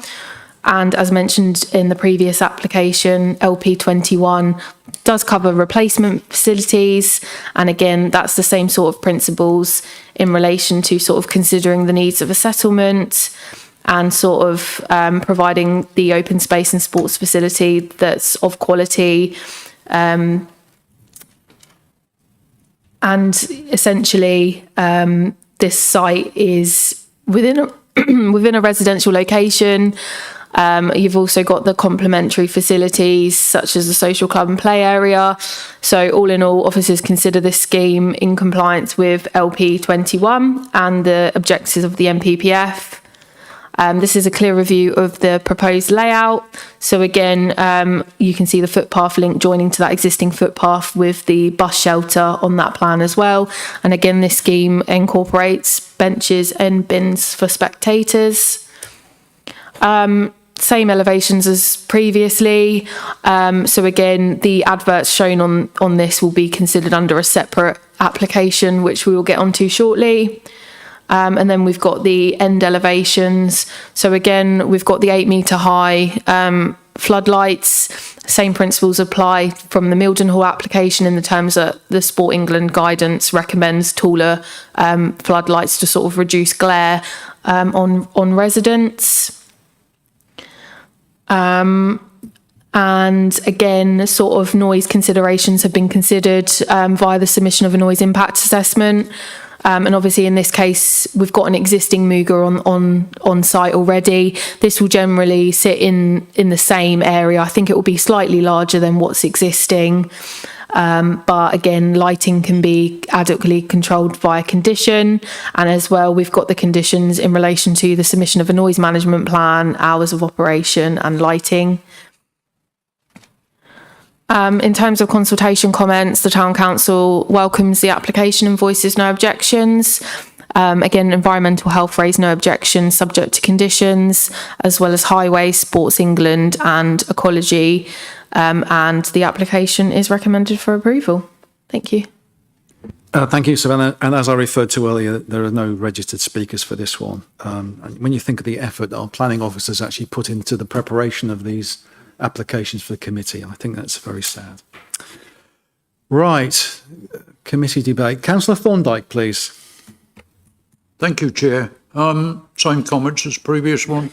And as mentioned in the previous application, LP21 does cover replacement facilities. And again, that's the same sort of principles in relation to sort of considering the needs of a settlement and sort of providing the open space and sports facility that's of quality. And essentially, this site is within a residential location. You've also got the complementary facilities such as the social club and play area. So all in all, officers consider this scheme in compliance with LP21 and the objectives of the MPPF. This is a clear review of the proposed layout. So again, you can see the footpath link joining to that existing footpath with the bus shelter on that plan as well. And again, this scheme incorporates benches and bins for spectators. Same elevations as previously. So again, the adverts shown on this will be considered under a separate application, which we will get onto shortly. And then we've got the end elevations. So again, we've got the 8 metre high floodlights. Same principles apply from the Mildenhall application in the terms that the Sport England guidance recommends taller floodlights to sort of reduce glare on residents. And again, sort of noise considerations have been considered via the submission of a noise impact assessment. And obviously in this case, we've got an existing Muga on site already. This will generally sit in the same area. I think it will be slightly larger than what's existing. But again, lighting can be adequately controlled via condition. And as well, we've got the conditions in relation to the submission of a noise management plan, hours of operation and lighting. In terms of consultation comments, the Town Council welcomes the application and voices no objections. Again, environmental health raised no objections subject to conditions, as well as highway, Sports England and ecology. And the application is recommended for approval. Thank you. Thank you, Savannah. And as I referred to earlier, there are no registered speakers for this one. And when you think of the effort that our planning officers actually put into the preparation of these applications for the committee, I think that's very sad. Right, committee debate. Councillor Thorndyke, please. Thank you, Chair. Same comments as previous one.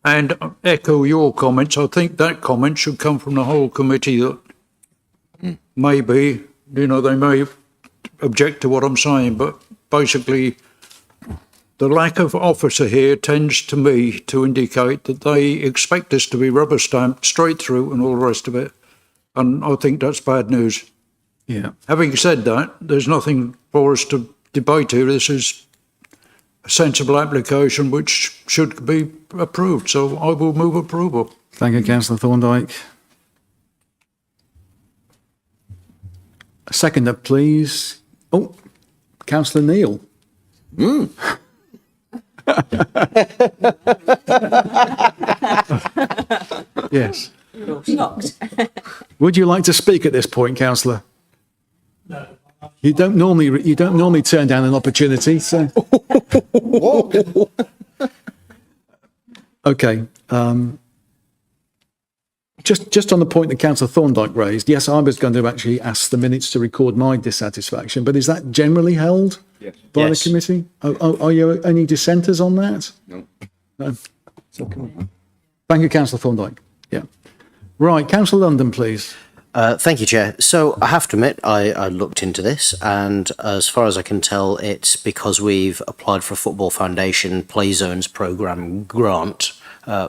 And echo your comments. I think that comment should come from the whole committee that maybe, they may object to what I'm saying, but basically the lack of officer here tends to me to indicate that they expect us to be rubber stamped straight through and all the rest of it. And I think that's bad news. Yeah. Having said that, there's nothing for us to debate here. This is a sensible application which should be approved. So I will move approval. Thank you, Councillor Thorndyke. A seconder, please. Oh, Councillor Neil. Yes. Shocked. Would you like to speak at this point, Councillor? No. You don't normally turn down an opportunity, so. Okay. Just on the point that Councillor Thorndyke raised, yes, I was going to actually ask the minutes to record my dissatisfaction, but is that generally held by Yes. the committee? Are you any dissenters on that? No. No. Thank you, Councillor Thorndyke. Yeah. Right, Councillor London, please. Thank you, Chair. So I have to admit, I looked into this, and as far as I can tell, it's because we've applied for a Football Foundation Play Zones programme grant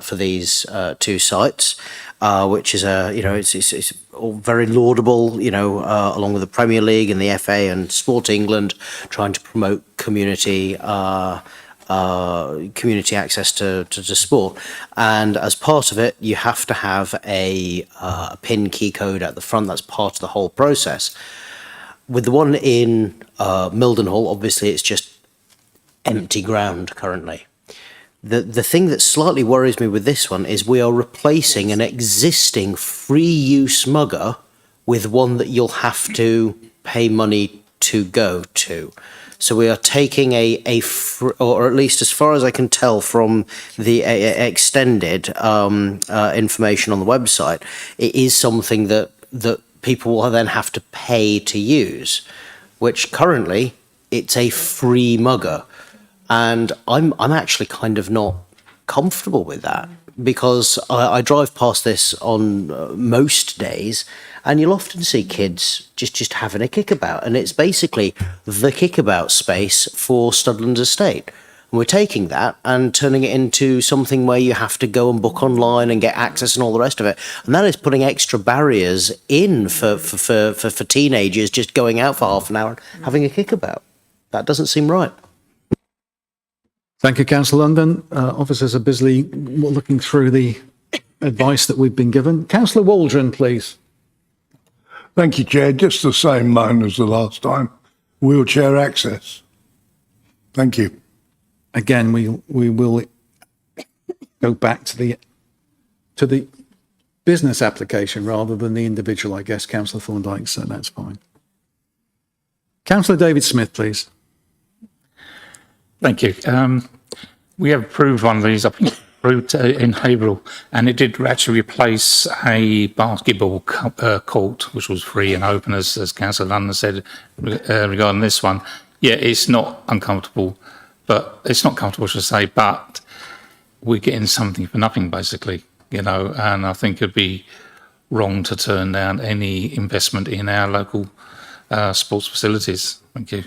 for these two sites, which is it's all very laudable, along with the Premier League and the FA and Sport England, trying to promote community access to sport. And as part of it, you have to have a PIN key code at the front. That's part of the whole process. With the one in Mildenhall, obviously it's just empty ground currently. The thing that slightly worries me with this one is we are replacing an existing free use mugger with one that you'll have to pay money to go to. So we are taking or at least as far as I can tell from the extended information on the website, it is something that people will then have to pay to use, which currently it's a free mugger. And I'm actually kind of not comfortable with that, because I drive past this on most days, and you'll often see kids just having a kickabout, and it's basically the kickabout space for Studland Estate. And we're taking that and turning it into something where you have to go and book online and get access and all the rest of it. And that is putting extra barriers in for teenagers just going out for half an hour and having a kickabout. That doesn't seem right. Thank you, Councillor London. Officers are busily looking through the advice that we've been given. Councillor Waldron, please. Thank you, Chair. Just the same moan as the last time. Wheelchair access. Thank you. Again, we will go back to the business application rather than the individual, I guess, Councillor Thorndyke, so that's fine. Councillor David Smith, please. Thank you. We have approved one of these, I think, approved in Haverhill, and it did actually replace a basketball court, which was free and open, as Councillor London said regarding this one. Yeah, it's not uncomfortable, but it's not comfortable, should I say, but we're getting something for nothing, basically, and I think it'd be wrong to turn down any investment in our local sports facilities. Thank you.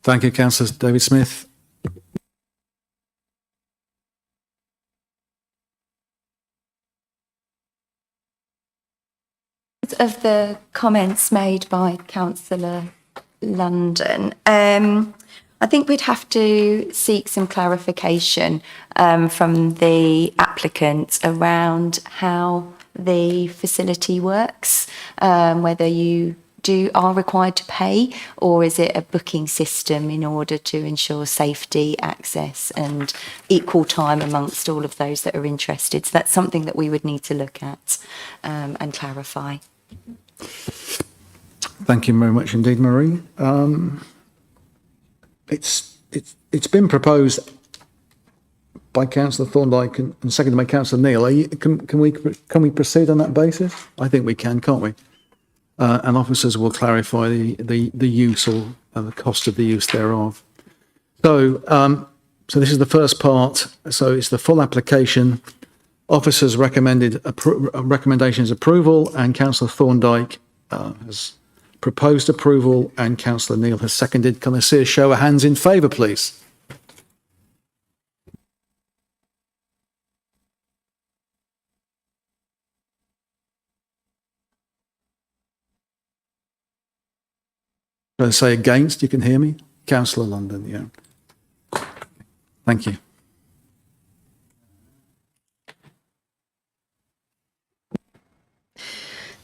Thank you, Councillor David Smith. Of the comments made by Councillor London, I think we'd have to seek some clarification from the applicant around how the facility works, whether you are required to pay, or is it a booking system in order to ensure safety, access and equal time amongst all of those that are interested. So that's something that we would need to look at and clarify. Thank you very much indeed, Marie. It's been proposed by Councillor Thorndyke and seconded by Councillor Neil. Can we proceed on that basis? I think we can, can't we? And officers will clarify the use or the cost of the use thereof. So this is the first part. So it's the full application. Officers recommendations approval, and Councillor Thorndyke has proposed approval, and Councillor Neil has seconded. Can I see a show of hands in favour, please? Can I say against? You can hear me? Councillor London, yeah. Thank you.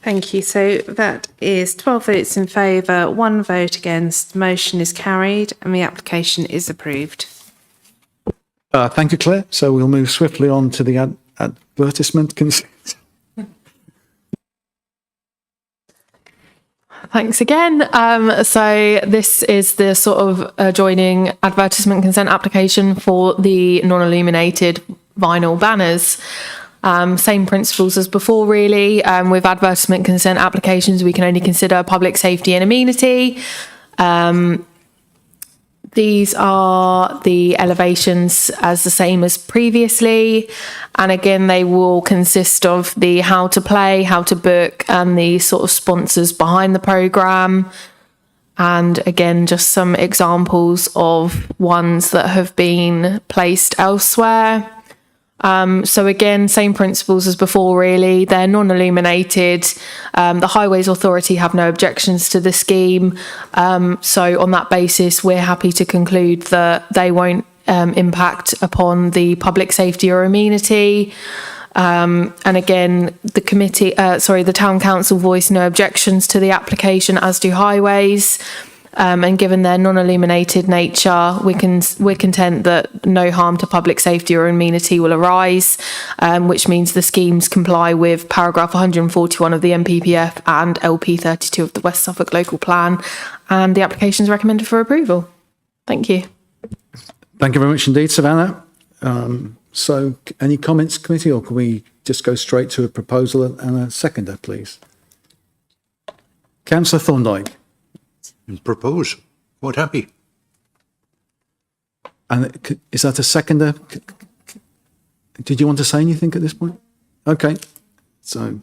Thank you. So that is 12 votes in favour, 1 vote against. Motion is carried and the application is approved. Thank you, Claire. So we'll move swiftly on to the advertisement consent. Thanks again. So this is the sort of adjoining advertisement consent application for the non-illuminated vinyl banners. Same principles as before, really. With advertisement consent applications, we can only consider public safety and amenity. These are the elevations as the same as previously. And again, they will consist of the how to play, how to book, and the sort of sponsors behind the programme. And again, just some examples of ones that have been placed elsewhere. So again, same principles as before, really. They're non-illuminated. The Highways Authority have no objections to the scheme. So on that basis, we're happy to conclude that they won't impact upon the public safety or amenity. And again, the Town Council voiced no objections to the application, as do Highways. And given their non-illuminated nature, we're content that no harm to public safety or amenity will arise, which means the schemes comply with paragraph 141 of the NPPF and LP 32 of the West Suffolk Local Plan, and the application is recommended for approval. Thank you. Thank you very much indeed, Savannah. So any comments, committee, or can we just go straight to a proposal and a seconder, please? Councillor Thorndyke. Propose. Quite happy. And is that a seconder? Did you want to say anything at this point? Okay. So.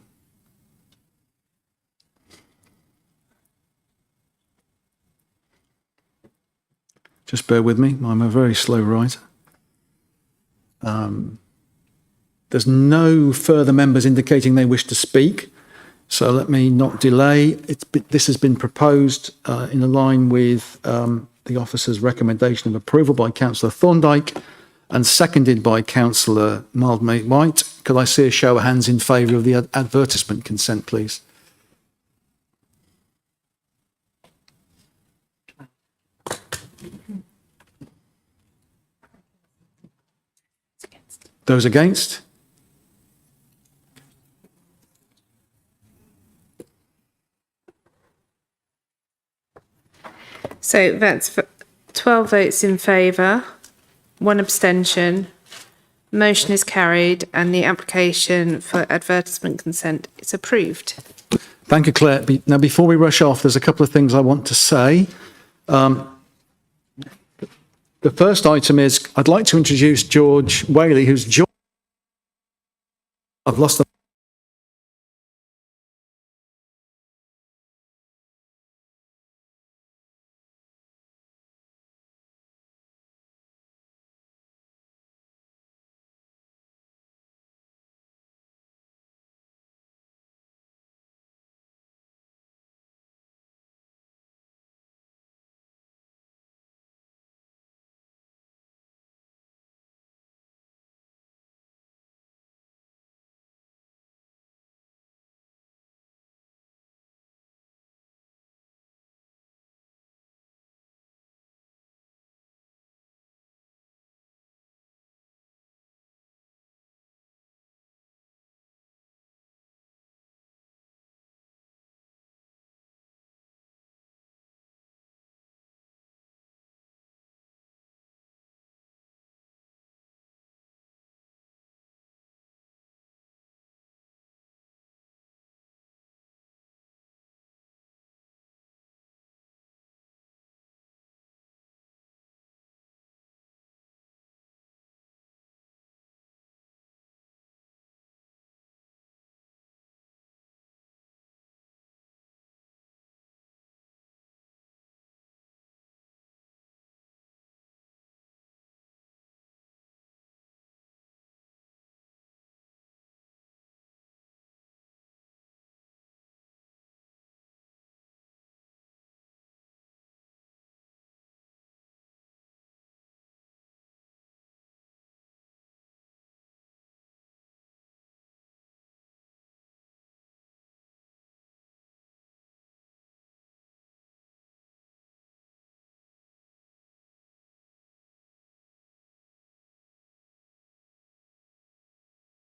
Just bear with me. I'm a very slow writer. There's no further members indicating they wish to speak. So let me not delay. This has been proposed in line with the officer's recommendation of approval by Councillor Thorndyke and seconded by Councillor Mildmay White. Could I see a show of hands in favour of the advertisement consent, please? Those against? So that's 12 votes in favour, 1 abstention. Motion is carried and the application for advertisement consent is approved. Thank you, Claire. Now, before we rush off, there's a couple of things I want to say. The first item is I'd like to introduce George Whaley, who's I've lost the